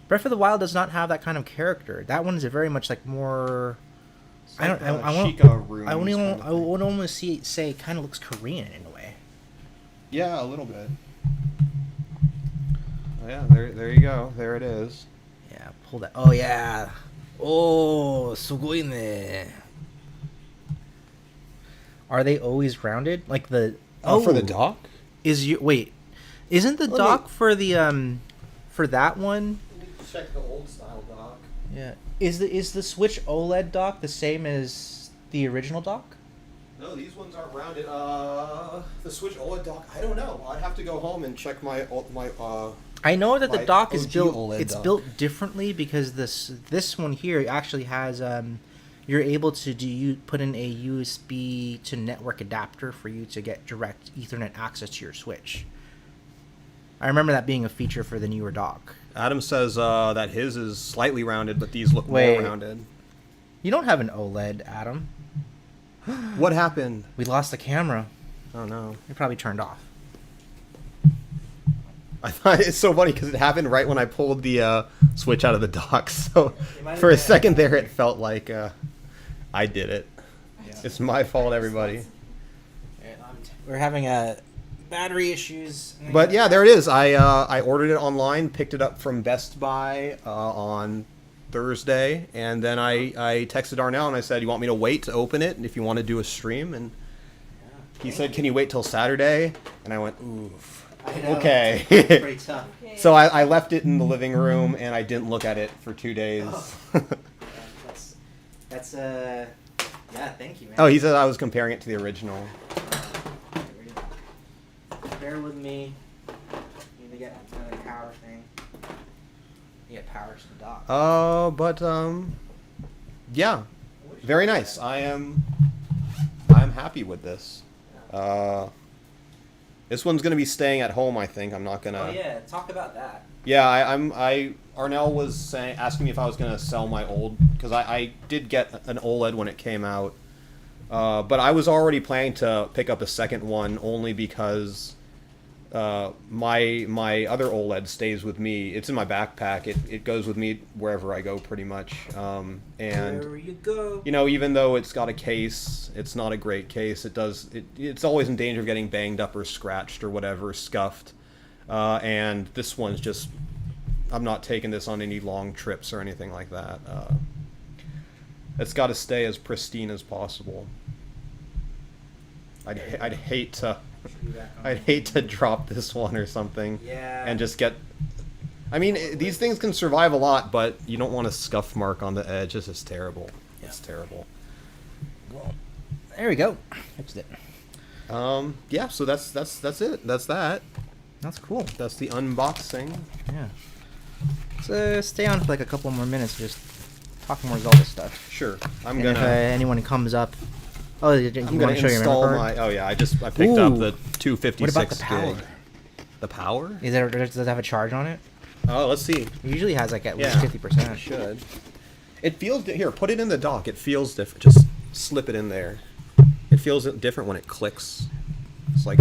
Breath of the Wild does not have that kind of character. That one is very much like more. I would almost say it kind of looks Korean in a way. Yeah, a little bit. Oh, yeah, there you go. There it is. Yeah, pull that. Oh yeah. Oh, sugoi ne. Are they always rounded? Like the for the dock? Isn't the dock for the for that one? Check the old style dock. Yeah. Is the Switch OLED dock the same as the original dock? No, these ones aren't rounded. The Switch OLED dock, I don't know. I'd have to go home and check my I know that the dock is OG built. OLED It's dock. built differently because this one here actually has you're able to put in a USB to network adapter for you to get direct Ethernet access to your Switch. I remember that being a feature for the newer dock. Adam says that his is slightly rounded, but these look more rounded. You don't have an OLED, Adam. What happened? We lost the camera. Oh no! It probably turned off. I thought it's so funny because it happened right when I pulled the switch out of the dock. So for a second there, it felt like I did it. Yeah. It's my fault, everybody. We're having battery issues. But yeah, there it is. I ordered it online, picked it up from Best Buy on Thursday, and then I texted Darnell and I said, "You want me to wait to open it, and if you want to do a stream?" And he said, "Can you wait till Saturday?" And I went, "Oof." Okay. Pretty tough. So I left it in the living room and I didn't look at it for 2 days. That's yeah. Thank you, man. Oh, he said I was comparing it to the original. Bear with me. Need to get another power thing. You get power to the dock. But yeah, very nice. I'm happy with this. This one's gonna be staying at home, I think. I'm not gonna. Oh yeah, talk about that. Yeah, Arnell was asking me if I was gonna sell my old, because I did get an OLED when it came out, but I was already planning to pick up a second one only because my other OLED stays with me. It's in my backpack. It goes with me wherever I go, pretty much. And wherever you go. You know, even though it's got a case, it's not a great case. It's always in danger of getting banged up or scratched or whatever, scuffed. And this one's just, I'm not taking this on any long trips or anything like that. It's got to stay as pristine as possible. I'd hate to drop this one or something. Yeah. And just get. I mean, these things can survive a lot, but you don't want a scuff mark on the edge. It's just terrible. Yeah. It's terrible. Well, there we go. Fixed it. Yeah. So that's it. That's that. That's cool. That's the unboxing. Yeah. So stay on for like a couple more minutes, just talk more Zelda stuff. Sure. If anyone comes up. Oh, you I'm want to show your memory card? Oh yeah, I picked up the 256 What about the power? gig. The power? Does it have a charge on it? Oh, let's see. It usually has like at least 50%. It should. It feels here. Put it in the dock. It feels different. Just slip it in there. It feels different when it clicks. It's like.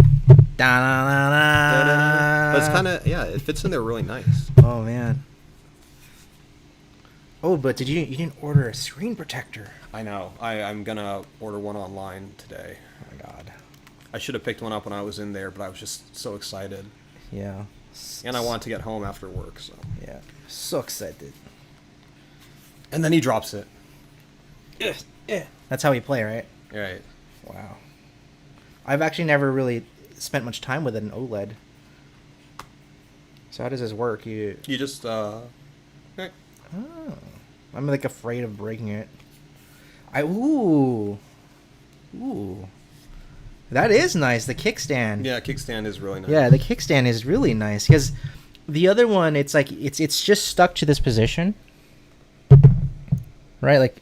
Da-da-da-da. But it's kind of it fits in there really nice. Oh man. Oh, but you didn't order a screen protector? I know. I'm gonna order one online today. Oh my god. I should have picked one up when I was in there, but I was just so excited. Yeah. And I wanted to get home after work, so. Yeah. So excited. And then he drops it. Yeah. That's how we play, right? Right. Wow. I've actually never really spent much time with an OLED. So how does this work? You just Oh. I'm like afraid of breaking it. Ooh. That is nice. The kickstand. Yeah, kickstand is really nice. Yeah, the kickstand is really nice because the other one, it's like it's just stuck to this position, right? Like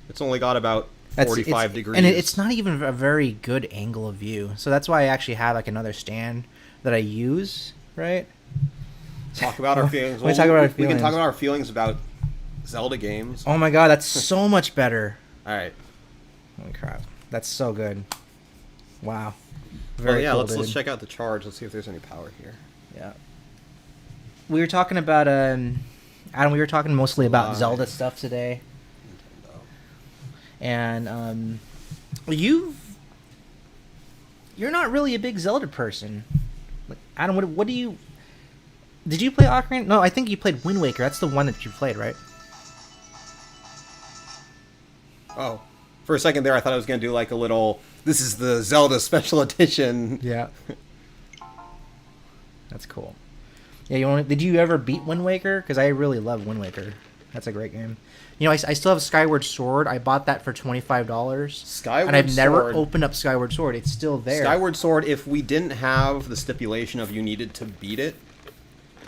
It's only got about that's 45 degrees. and it's not even a very good angle of view. So that's why I actually have like another stand that I use, right? Talk about our feelings. We can talk about our feelings about Zelda games. Oh my god, that's so much better. All right. Holy crap, that's so good. Wow. Very Cool, let's check out the charge. Let's see if there's any power here. Yeah. We were talking about Adam. We were talking mostly about Zelda stuff today. Nintendo. And you're not really a big Zelda person. Like, Adam, what do you? Did you play Ocarina? No, I think you played Wind Waker. That's the one that you played, right? Oh, for a second there, I thought I was gonna do like a little. This is the Zelda Special Edition. Yeah. That's cool. Yeah, did you ever beat Wind Waker? Because I really love Wind Waker. That's a great game. You know, I still have Skyward Sword. I bought that for $25. Skyward and I've never Sword. opened up Skyward Sword. It's still there. Skyward Sword. If we didn't have the stipulation of you needed to beat it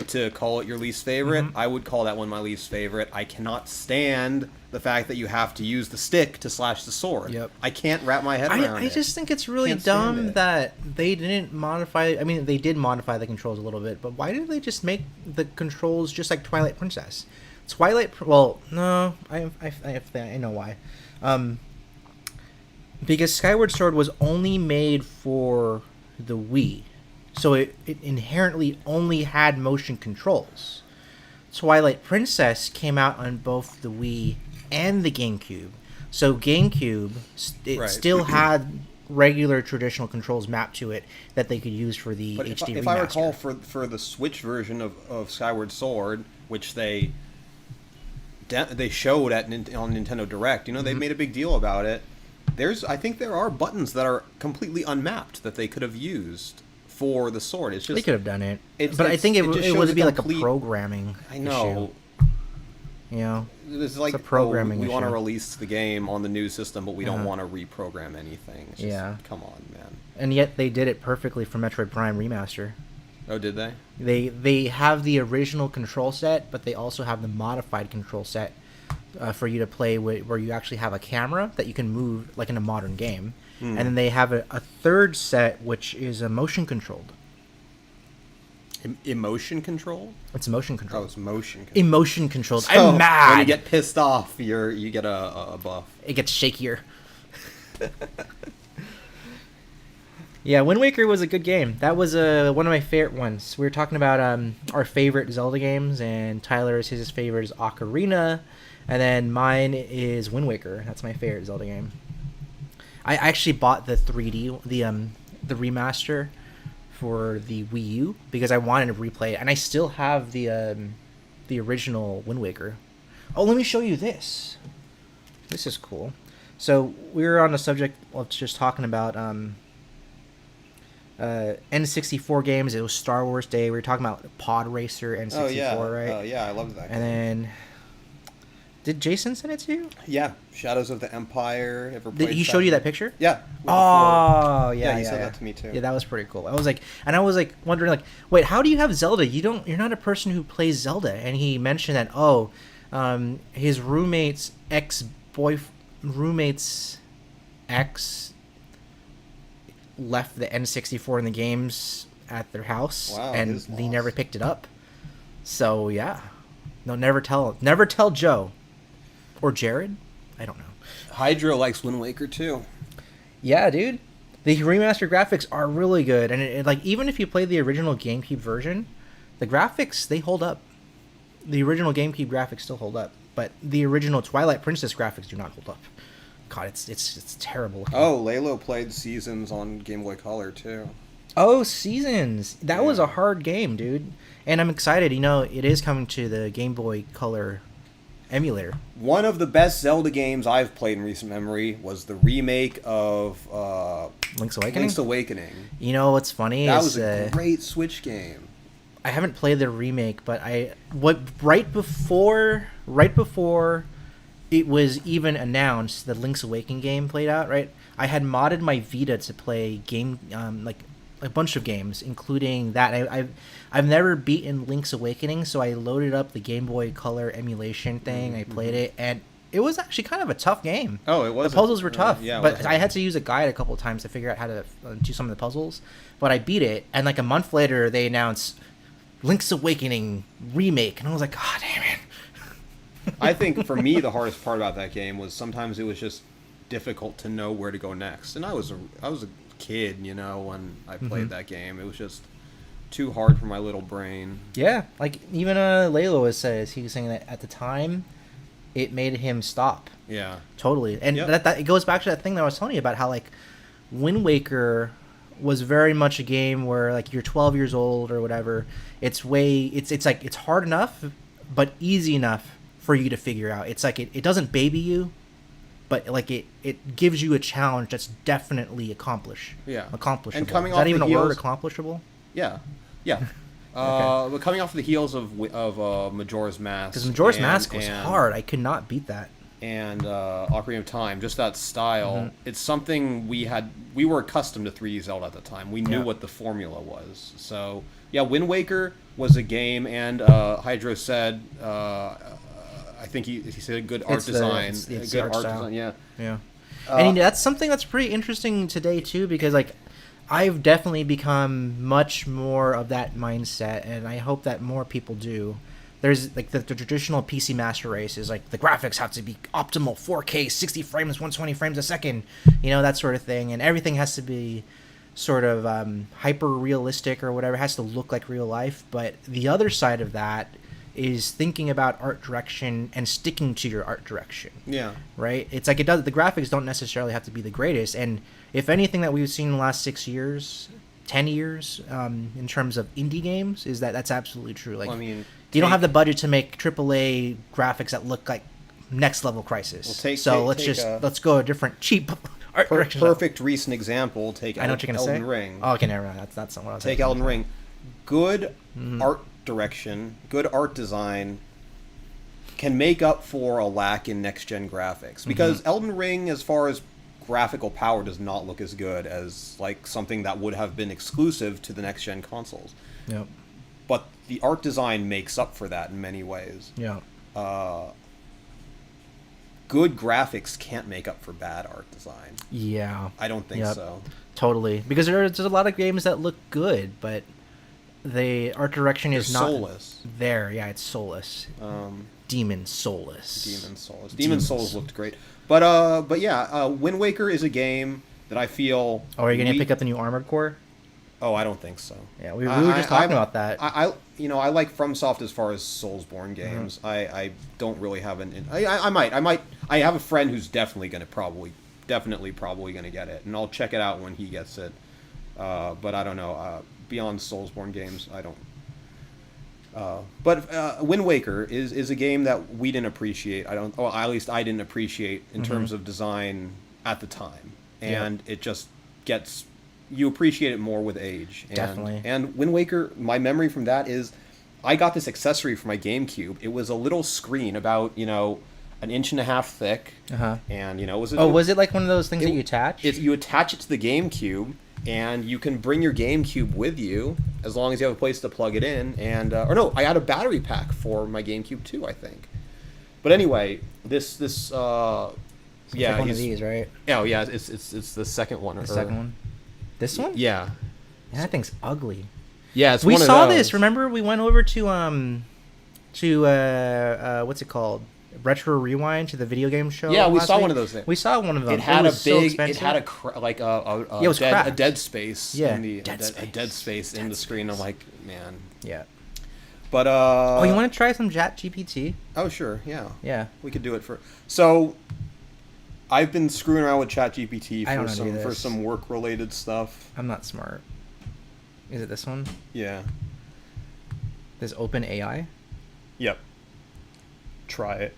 to call it your least favorite, I would call that one my least favorite. I cannot stand the fact that you have to use the stick to slash the sword. Yep. I can't wrap my head around it. I just think it's really Can't stand dumb it. that they didn't modify. I mean, they did modify the controls a little bit, but why didn't they just make the controls just like Twilight Princess? Well, no, I know why. Because Skyward Sword was only made for the Wii, so it inherently only had motion controls. Twilight Princess came out on both the Wii and the GameCube. So GameCube, Right. still had regular traditional controls mapped to it that they could use for the But HD if remaster. I recall, for the Switch version of Skyward Sword, which they showed on Nintendo Direct, they made a big deal about it. I think there are buttons that are completely unmapped that they could have used for the sword. It's just They could have done it, It's- but I it's- think it it just would shows be a like a complete- programming I know. issue. You know, It's like a programming we want to issue. release the game on the new system, but we don't want to reprogram anything. It's just, Yeah. come on, man. and yet they did it perfectly for Metroid Prime Remaster. Oh, did they? They have the original control set, but they also have the modified control set for you to play where you actually have a camera that you can move like in a modern game, and then they have a third set which is motion controlled. Emotion control? It's motion control. Oh, it's motion control. Emotion controlled. So, I'm mad. When you get pissed off, you get a buff. It gets shakier. Yeah, Wind Waker was a good game. That was one of my favorite ones. We were talking about our favorite Zelda games, and his favorite is Ocarina, and then mine is Wind Waker. That's my favorite Zelda game. I actually bought the 3D, the remaster for the Wii U because I wanted to replay it, and I still have the original Wind Waker. Oh, let me show you this. This is cool. So we were on the subject of just talking about N64 games. It was Star Wars Day. We were talking about Pod Racer N64, Oh yeah, right? Oh yeah, I love that. And then, did Jason send it to you? Yeah, Shadows of the Empire. He showed you that picture? Yeah. Oh, yeah, Yeah, he said that to me too. Yeah, that was pretty cool. I was like wondering, like, wait, how do you have Zelda? You're not a person who plays Zelda. And he mentioned that, his roommate's ex left the N64 in the games at their house, Wow, and his they loss. never picked it up. So yeah, no, never tell Joe or Jared. I don't know. Hydro likes Wind Waker too. Yeah, dude, the remastered graphics are really good, and like even if you play the original GameCube version, the graphics they hold up. The original GameCube graphics still hold up, but the original Twilight Princess graphics do not hold up. God, it's terrible looking. Oh, Lalo played Seasons on Game Boy Color too. Oh, Seasons. That was Yeah. a hard game, dude. And I'm excited. It is coming to the Game Boy Color emulator. One of the best Zelda games I've played in recent memory was the remake of Link's Awakening? Link's Awakening. You know what's funny That is was a great Switch game. I haven't played the remake, but right before it was even announced the Link's Awakening game played out, right? I had modded my Vita to play like a bunch of games, including that. I've never beaten Link's Awakening, so I loaded up the Game Boy Color emulation thing. I played it, and it was actually kind of a tough game. Oh, it was. The puzzles were tough, yeah, but I had to use a guide a couple of times to figure out how to do some of the puzzles. But I beat it, and like a month later, they announced Link's Awakening remake, and I was like, God damn it. I think for me the hardest part about that game was sometimes it was just difficult to know where to go next, and I was a kid, you know, when I played that game. It was just too hard for my little brain. Yeah, like even Lalo says he was saying that at the time, it made him stop. Yeah, totally, and Yep. that it goes back to that thing that I was telling you about how like Wind Waker was very much a game where like you're 12 years old or whatever. It's like it's hard enough, but easy enough for you to figure out. It's like it doesn't baby you, but like it gives you a challenge that's definitely accomplishable. And coming Is off that even the a word, heels, accomplishable? yeah. But coming off the heels of Majora's Mask, Because Majora's Mask was hard. I could not beat that. And Ocarina of Time, just that style. It's something we were accustomed to 3D Zelda at the time. We knew what the formula was. So yeah, Wind Waker was a game, and Hydro said, I think he said good art design. It's good art art style. design, yeah. Yeah. And that's something that's pretty interesting today too, because like I've definitely become much more of that mindset, and I hope that more people do. There's like the traditional PC Master Race is like the graphics have to be optimal 4K 60 frames 120 frames a second, you know, that sort of thing, and everything has to be sort of hyper realistic or whatever. It has to look like real life. But the other side of that is thinking about art direction and sticking to your art direction. Yeah. Right? It's like the graphics don't necessarily have to be the greatest, and if anything that we've seen in the last 6 years, 10 years, in terms of indie games, is that's absolutely true. Like, Well, I mean, you don't have the budget to make AAA graphics that look like next level Crisis. Let's go a different cheap art direction. Perfect recent example. Take I know what you're gonna Elden say. Ring. Oh, okay, never mind. That's not what I was Take saying. Elden Ring. Good art direction, good art design can make up for a lack in next-gen graphics. Because Elden Ring, as far as graphical power, does not look as good as like something that would have been exclusive to the next-gen consoles. Yep. But the art design makes up for that in many ways. Yeah. Good graphics can't make up for bad art design. Yeah. I don't think so. Totally. Because there's a lot of games that look good, but the art direction is not soulless. There. Yeah, it's soulless. Demon Soulless. Demon Souls looked great. But yeah, Wind Waker is a game that I feel... Oh, are you going to pick up the new Armored Core? Oh, I don't think so. Yeah, we were just talking about that. I like FromSoft as far as Soulsborne games. I don't really have I might. I have a friend who's definitely going to definitely going to get it, and I'll check it out when he gets it. But I don't know. Beyond Soulsborne games, I don't. But Wind Waker is a game that we didn't appreciate. At least I didn't appreciate in terms of design at the time, and it just gets. You appreciate it more with age. Definitely. And Wind Waker, my memory from that is, I got this accessory for my GameCube. It was a little screen about 1.5 inches thick, and was it like one of those things that you attach? You attach it to the GameCube. And you can bring your GameCube with you as long as you have a place to plug it in. And I had a battery pack for my GameCube too, I think. But anyway, this It's like one of these, right? Oh yeah, it's the second one. The second one. This one? Yeah. Yeah, that thing's ugly. Yeah, it's we one of saw those. this. Remember, we went over to what's it called? Retro Rewind, to the video game show. Yeah, we saw one of those things. We saw one of them. It had a big. So it had a it was a dead space. Yeah, in the, a dead space in the screen. I'm like, man. Yeah. But oh, you want to try some Chat GPT? Oh sure, yeah. Yeah. We could do it for. So, I've been screwing around with Chat GPT for some work related stuff. I'm not smart. Is it this one? Yeah. This Open AI? Yep. Try it.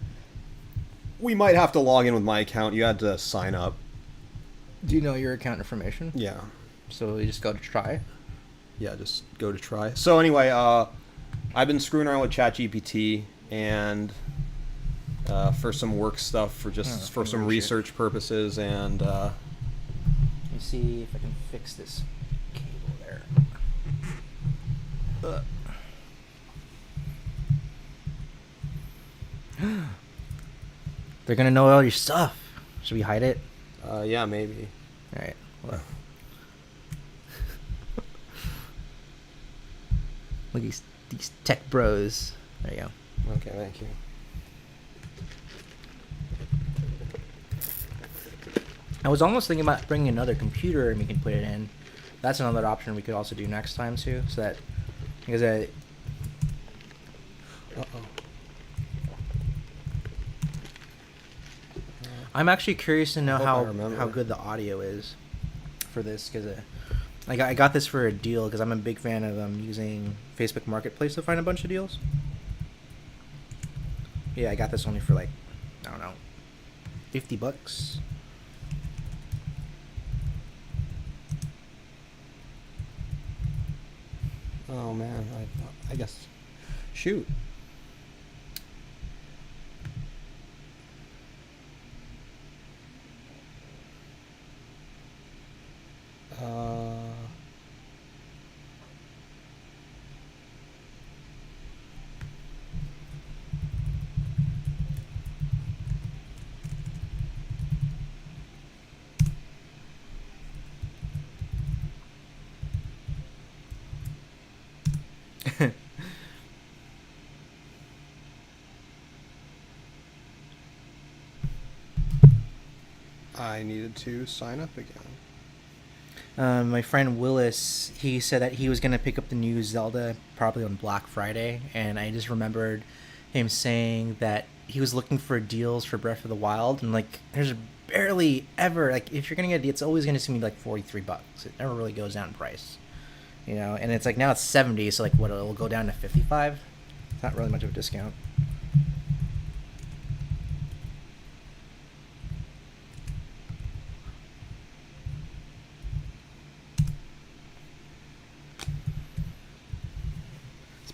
We might have to log in with my account. You had to sign up. Do you know your account information? Yeah. So you just go to try? Yeah, just go to try. So anyway, I've been screwing around with ChatGPT and for some work stuff, for some research purposes, and see if I can fix this cable there. They're gonna know all your stuff. Should we hide it? Yeah, maybe. All right. Look. Look at these tech bros. There you go. Okay, thank you. I was almost thinking about bringing another computer and we can put it in. That's another option we could also do next time too. So that because I'm actually curious to know how good the audio is for this because I got this for a deal because I'm a big fan of using Facebook Marketplace to find a bunch of deals. Yeah, I got this only for like, I don't know, $50. Oh man, I guess. Shoot. I needed to sign up again. My friend Willis, he said that he was going to pick up the new Zelda probably on Black Friday, and I just remembered him saying that he was looking for deals for Breath of the Wild, and like there's barely ever, like if you're going to get a deal, it's always going to seem like $43. It never really goes down in price, you know, and it's like now it's 70, so like what, it'll go down to 55? It's not really much of a discount.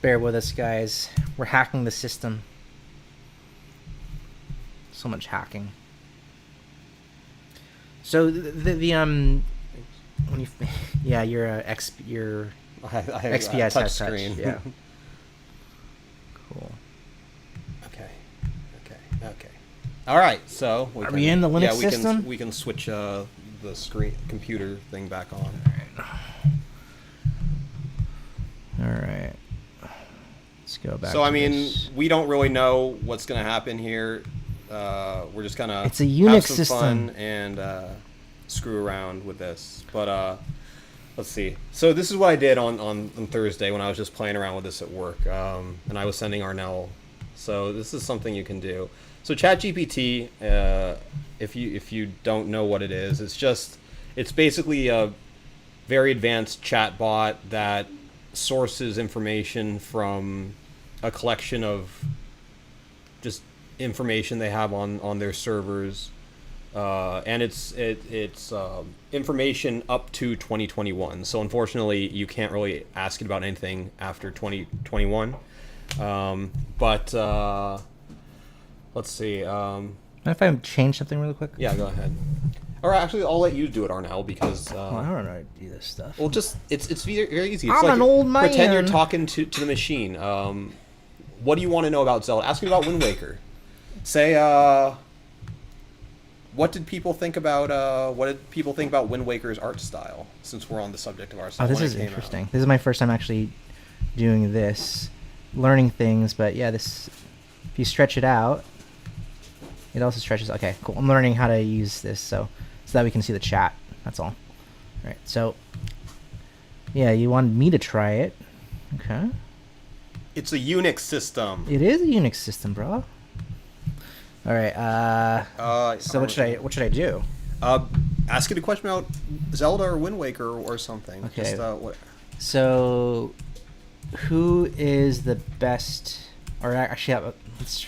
Bear with us, guys. We're hacking the system. So much hacking. So the when you yeah, you're your XPS has touch. Yeah. Cool. Okay. All right. So are we in the Linux system? We can switch the computer thing back on. All right. Let's go back. So I mean, we don't really know what's going to happen here. We're just gonna it's a Unix have some system fun and screw around with this. But let's see. So this is what I did on Thursday when I was just playing around with this at work, and I was sending Arnell. So this is something you can do. So ChatGPT, if you don't know what it is, it's basically a very advanced chatbot that sources information from a collection of just information they have on their servers, and it's information up to 2021. So unfortunately, you can't really ask it about anything after 2021. But let's see. If I change something really quick. Yeah, go ahead. Or actually, I'll let you do it, Arnell, because I don't know how to do this stuff. Well, just it's very easy. It's I'm like an old man. Pretend you're talking to the machine. What do you want to know about Zelda? Ask me about Wind Waker. Say, what did people think about Wind Waker's art style? Since we're on the subject of art style. Oh, this is interesting. This is my first time actually doing this, learning things. But yeah, this if you stretch it out, it also stretches. Okay, cool. I'm learning how to use this so that we can see the chat. That's all. All right. So yeah, you wanted me to try it. Okay. It's a Unix system. It is a Unix system, bro. All right. So what should I do? Ask it a question about Zelda or Wind Waker or something. Okay. Just, what? So, who is the best? Or actually, let's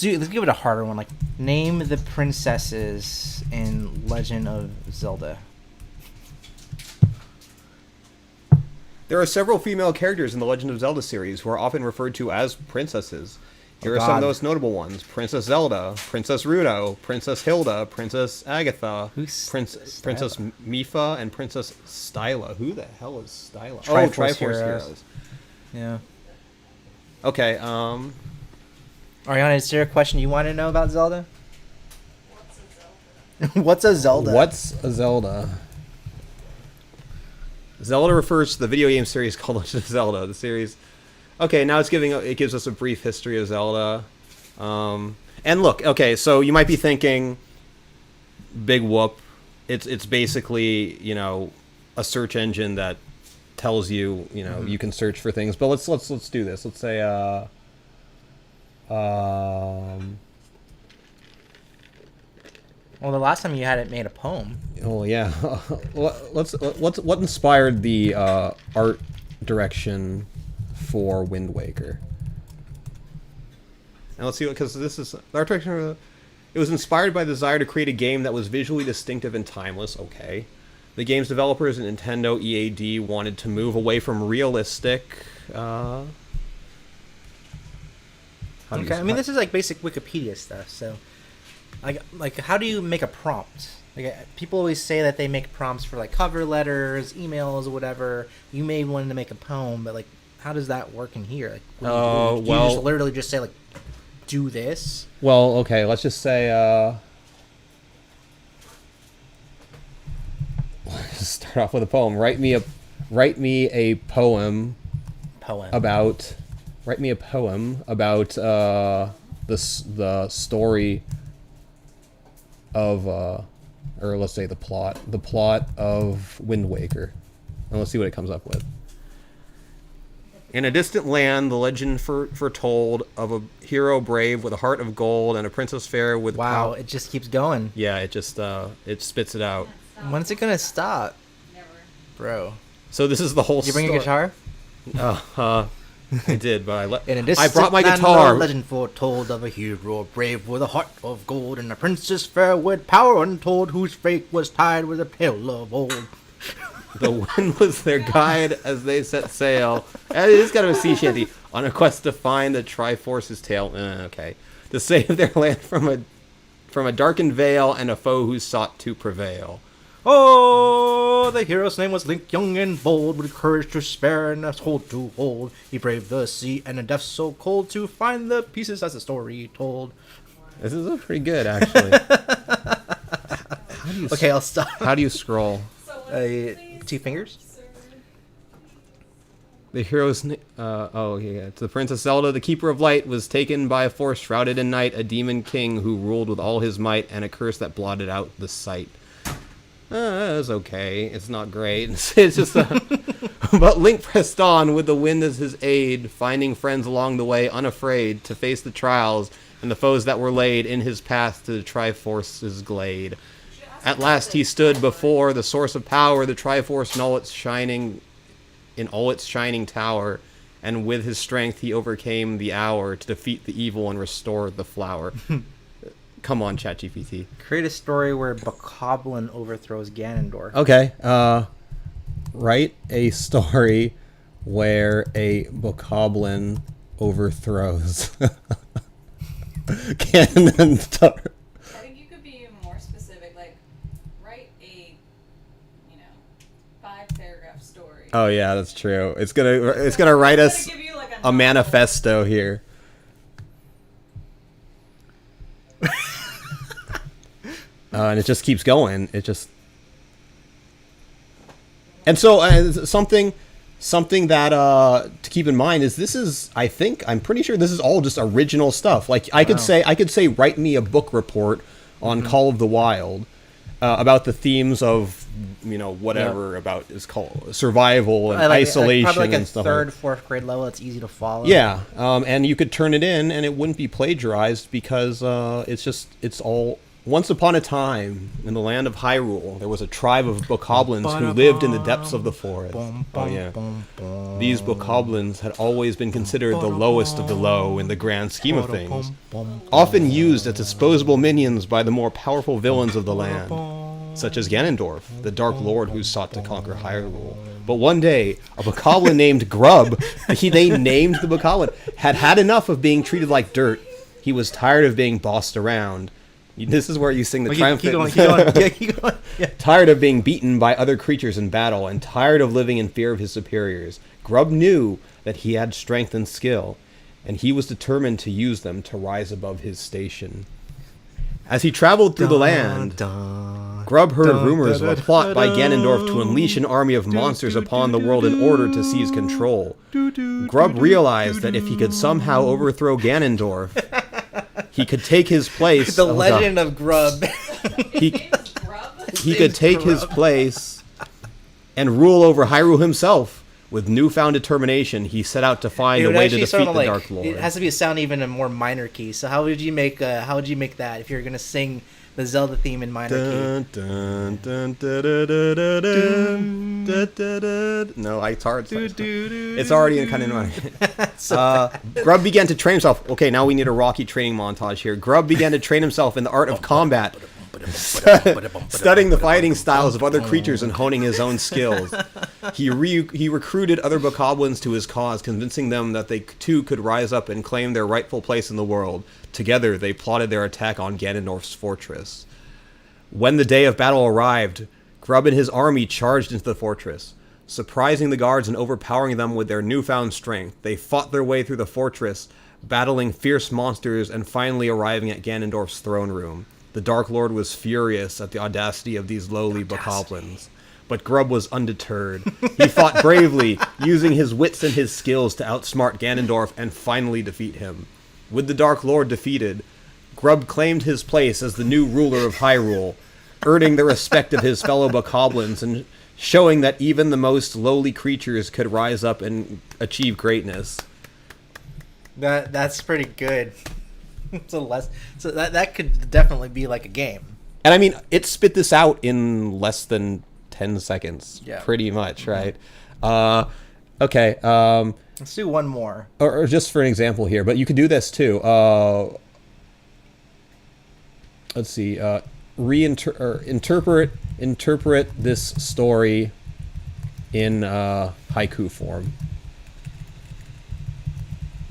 give it a harder one. Like, name the princesses in Legend of Zelda. There are several female characters in the Legend of Zelda series who are often referred to as princesses. Here are some of those notable ones: Princess Zelda, Princess Ruto, Princess Hilda, Princess Agatha, Princess Mifa, and Princess Styla. Who the hell is Styla? Triforce Heroes. Yeah. Okay. Ariana, is there a question you want to know about Zelda? What's a Zelda? What's a Zelda? Zelda refers to the video game series called Legend of Zelda. The series. Okay, now it gives us a brief history of Zelda. And look, okay, so you might be thinking, big whoop. It's basically, you know, a search engine that tells you, you know, you can search for things. But let's do this. Let's say well, the last time you had it made a poem. Oh yeah. What inspired the art direction for Wind Waker? And let's see, because this is the art direction. It was inspired by the desire to create a game that was visually distinctive and timeless. Okay. The game's developers at Nintendo EAD wanted to move away from realistic. Okay, I mean, this is like basic Wikipedia stuff. So, like, how do you make a prompt? Like, people always say that they make prompts for like cover letters, emails, or whatever. You may want to make a poem, but like, how does that work in here? Like, do you just literally just say like, do this? Well, okay, let's just say. Let's start off with a poem. Write me a poem. About. Write me a poem about the story of or let's say the plot of Wind Waker, and let's see what it comes up with. In a distant land, the legend foretold of a hero brave with a heart of gold and a princess fair with wow, it just keeps going. Yeah, it just it spits it out. When's it gonna stop? Never. Bro. So this is the whole. Did you bring a guitar? I did, but I brought my guitar. Legend foretold of a hero brave with a heart of gold and a princess fair with power untold, whose fate was tied with a tale of old. The wind was their guide as they set sail. It is kind of a sea shanty on a quest to find the Triforce's tail. Okay, to save their land from a darkened veil and a foe who sought to prevail. Oh, the hero's name was Link, young and bold, with courage to spare and a hold to hold. He braved the sea and a death so cold to find the pieces as the story told. This is pretty good, actually. Okay, I'll stop. How do you scroll? 2 fingers? The hero's to the Princess Zelda, the Keeper of Light, was taken by a force shrouded in night, a demon king who ruled with all his might, and a curse that blotted out the sight. It's okay. It's not great. It's just but Link pressed on with the wind as his aid, finding friends along the way, unafraid to face the trials and the foes that were laid in his path to the Triforce's glade. At last he stood before the source of power, the Triforce in all its shining tower, and with his strength he overcame the hour to defeat the evil and restore the flower. Come on, ChatGPT. Create a story where Bokoblin overthrows Ganondorf. Okay. Write a story where a Bokoblin overthrows Ganondorf. I think you could be more specific. Like, write a, 5-paragraph story. Oh yeah, that's true. It's gonna write us give you, like, a manifesto here. And it just keeps going. And so something that to keep in mind is I'm pretty sure this is all just original stuff. Like I could say write me a book report on Call of the Wild about the themes of whatever about is called survival and isolation probably and stuff. Third, fourth grade level. It's easy to follow. Yeah, and you could turn it in and it wouldn't be plagiarized because it's all. Once upon a time, in the land of Hyrule, there was a tribe of Bokoblins who lived in the depths of the forest. Oh yeah. These Bokoblins had always been considered the lowest of the low in the grand scheme of things, often used as disposable minions by the more powerful villains of the land. such as Ganondorf, the Dark Lord who sought to conquer Hyrule. But one day, a bokoblin named Grub, they named the bokoblin, had had enough of being treated like dirt. He was tired of being bossed around. This is where you sing the triumphant. Keep going. Yeah. Tired of being beaten by other creatures in battle, and tired of living in fear of his superiors. Grub knew that he had strength and skill, and he was determined to use them to rise above his station. As he traveled through the land, Grub heard rumors of a plot by Ganondorf to unleash an army of monsters upon the world in order to seize control. Grub realized that if he could somehow overthrow Ganondorf, he could take his place. The Legend of Grub. He could take his place and rule over Hyrule himself. With newfound determination, he set out to find a way to defeat the Dark Lord. It has to be a sound even in a more minor key. So how would you make that if you're gonna sing the Zelda theme in minor key? No, it's hard. It's already in kind of minor. Grub began to train himself. Okay, now we need a Rocky training montage here. Grub began to train himself in the art of combat, studying the fighting styles of other creatures and honing his own skills. He recruited other bokoblins to his cause, convincing them that they too could rise up and claim their rightful place in the world. Together, they plotted their attack on Ganondorf's fortress. When the day of battle arrived, Grub and his army charged into the fortress. Surprising the guards and overpowering them with their newfound strength, they fought their way through the fortress, battling fierce monsters and finally arriving at Ganondorf's throne room. The Dark Lord was furious at the audacity of these lowly bokoblins. But Grub was undeterred. He fought bravely, using his wits and his skills to outsmart Ganondorf and finally defeat him. With the Dark Lord defeated, Grub claimed his place as the new ruler of Hyrule, earning the respect of his fellow bokoblins and showing that even the most lowly creatures could rise up and achieve greatness. That's pretty good. So that could definitely be like a game. And I mean, it spit this out in less than 10 seconds. Yeah. Pretty much, right? Okay. Let's do one more. Or just for an example here, but you could do this too. Let's see. Interpret this story in haiku form.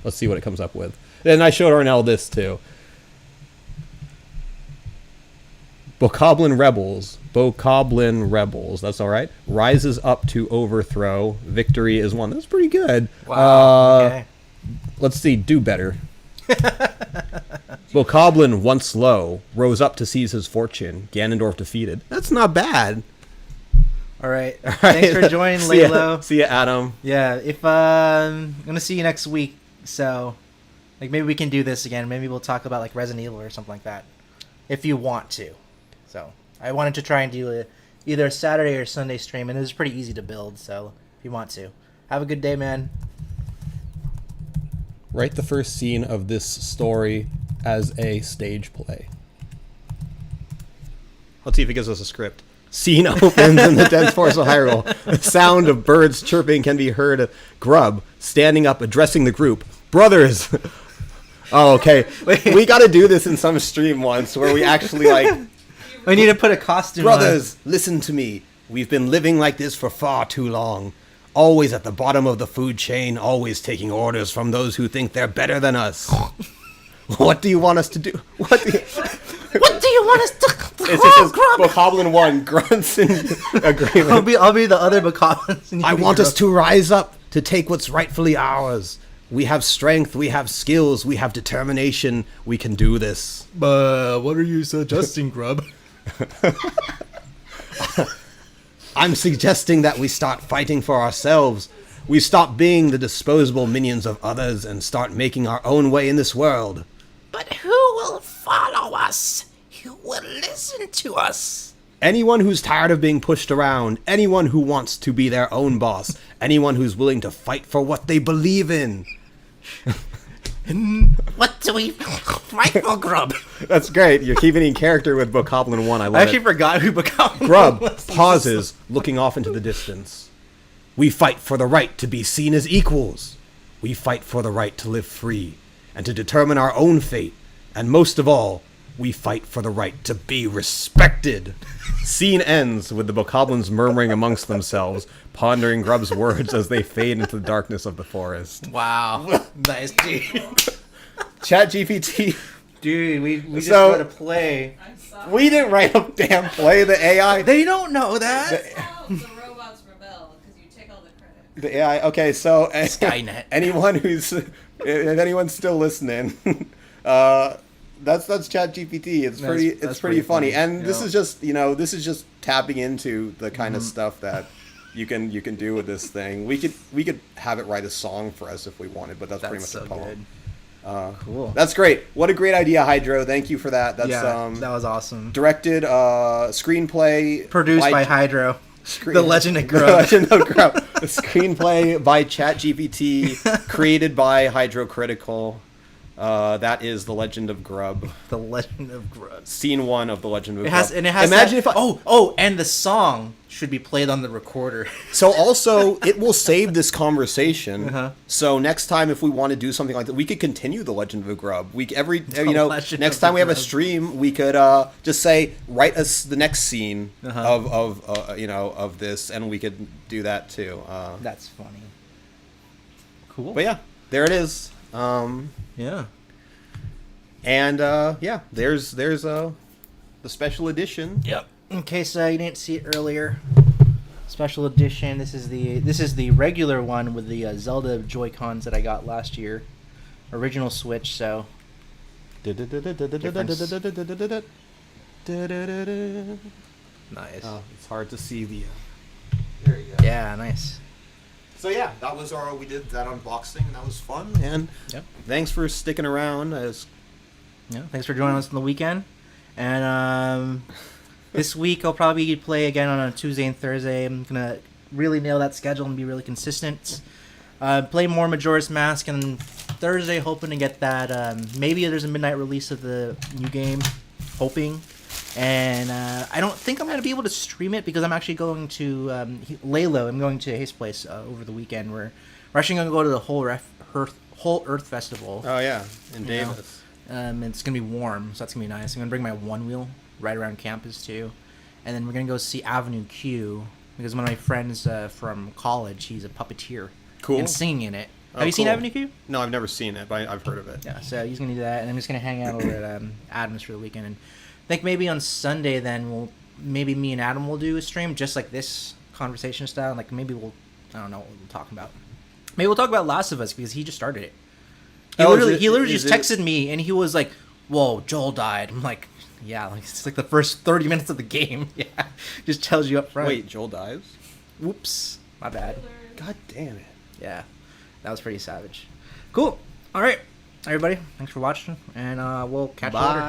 Let's see what it comes up with. And I showed Arnell this too. Bokoblin Rebels, that's all right. Rises up to overthrow. Victory is won. That's pretty good. Wow. Okay. Let's see, do better. Bokoblin, once low, rose up to seize his fortune. Ganondorf defeated. That's not bad. All right. Thanks for joining, Laylo. See ya, Adam. Yeah, if I'm gonna see you next week, so like maybe we can do this again. Maybe we'll talk about like Resident Evil or something like that, if you want to. So I wanted to try and do either a Saturday or Sunday stream, and it was pretty easy to build. So if you want to, have a good day, man. Write the first scene of this story as a stage play. Let's see if it gives us a script. Scene opens in the dense forest of Hyrule. The sound of birds chirping can be heard. Grub standing up, addressing the group. Brothers! Oh, okay. We got to do this in some stream once where we actually like... We need to put a costume Brothers, listen to me. We've been living like this for far too long. Always at the bottom of the food chain, always taking orders from those who think they're better than us. What do you want us to do? What do you want us to... It's just Bokoblin 1 grunts in agreement. I'll be the other Bokoblins. I want us to rise up to take what's rightfully ours. We have strength, we have skills, we have determination. We can do this. What are you suggesting, Grub? I'm suggesting that we start fighting for ourselves. We stop being the disposable minions of others and start making our own way in this world. But who will follow us? Who will listen to us? Anyone who's tired of being pushed around, anyone who wants to be their own boss, anyone who's willing to fight for what they believe in. What do we fight for, Grub? That's great. You're keeping in character with Bokoblin 1. I love it. I actually forgot who Bokoblin Grub was. pauses, looking off into the distance. We fight for the right to be seen as equals. We fight for the right to live free and to determine our own fate. And most of all, We fight for the right to be respected. Scene ends with the bokoblins murmuring amongst themselves, pondering Grub's words as they fade into the darkness of the forest. Wow. Nice, dude. ChatGPT. Dude, we just So- got to play. I'm sorry. We didn't write a damn play. The AI. They don't know that. The robots rebel because you take all the credit. The AI. Okay, so Skynet. anyone who's if anyone's still listening, that's ChatGPT. It's That's pretty funny. And this Yeah. is just tapping into the kind of stuff that you can do with this thing. We could have it write a song for us if we wanted, but that's pretty much That's a so poem. good. Cool. That's great. What a great idea, Hydro. Thank you for that. That's Yeah, that was awesome. directed, screenplay Produced by Hydro. Screen- The Legend of The Grub. Legend of Grub. The screenplay by ChatGPT, created by Hydrocritical. That is The Legend of Grub. The Legend of Grub. Scene 1 of The Legend of It Grub. has, and it has. Imagine that, if I, and the song should be played on the recorder. So also, it will save this conversation. Uh-huh. So next time, if we want to do something like that, we could continue The Legend of Grub. We Legend next of time we have a Grub. stream, we could just say write us the next scene of this, and we could do that too. That's funny. Cool. But yeah, there it is. Yeah. And there's the special edition. Yep. In case you didn't see it earlier, special edition. This is the regular one with the Zelda Joy-Cons that I got last year, original Switch. So nice. Oh, it's hard to see the. There you go. Yeah, nice. So yeah, that was we did that unboxing, and that was fun. And Yep. thanks for sticking around. Yeah. Thanks for joining us on the weekend. And this week I'll probably play again on a Tuesday and Thursday. I'm gonna really nail that schedule and be really consistent. Play more Majora's Mask, and Thursday hoping to get that. Maybe there's a midnight release of the new game, hoping. And I don't think I'm going to be able to stream it because I'm actually going to Laylo. I'm going to his place over the weekend. We're actually going to go to the Whole Earth Festival. Oh yeah, in You know, Davis. it's going to be warm, so that's going to be nice. I'm going to bring my one wheel right around campus too. And then we're going to go see Avenue Q because one of my friends from college, he's a puppeteer. Cool. And singing in it. Oh, Have you seen cool. Avenue Q? No, I've never seen it, but I've heard of it. Yeah, so he's going to do that. And I'm just going to hang out over at Adam's for the weekend. And I think maybe on Sunday then maybe me and Adam will do a stream just like this conversation style. Like maybe I don't know what we'll talk about. Maybe we'll talk about Last of Us because he just started it. He literally just texted me and he was like, "Whoa, Joel died." I'm like, "Yeah, like it's like the first 30 minutes of the game." Yeah, just tells you up front. Wait, Joel dies? Whoops, my bad. God damn it. Yeah, that was pretty savage. Cool. All right, everybody, thanks for watching, and we'll catch you later.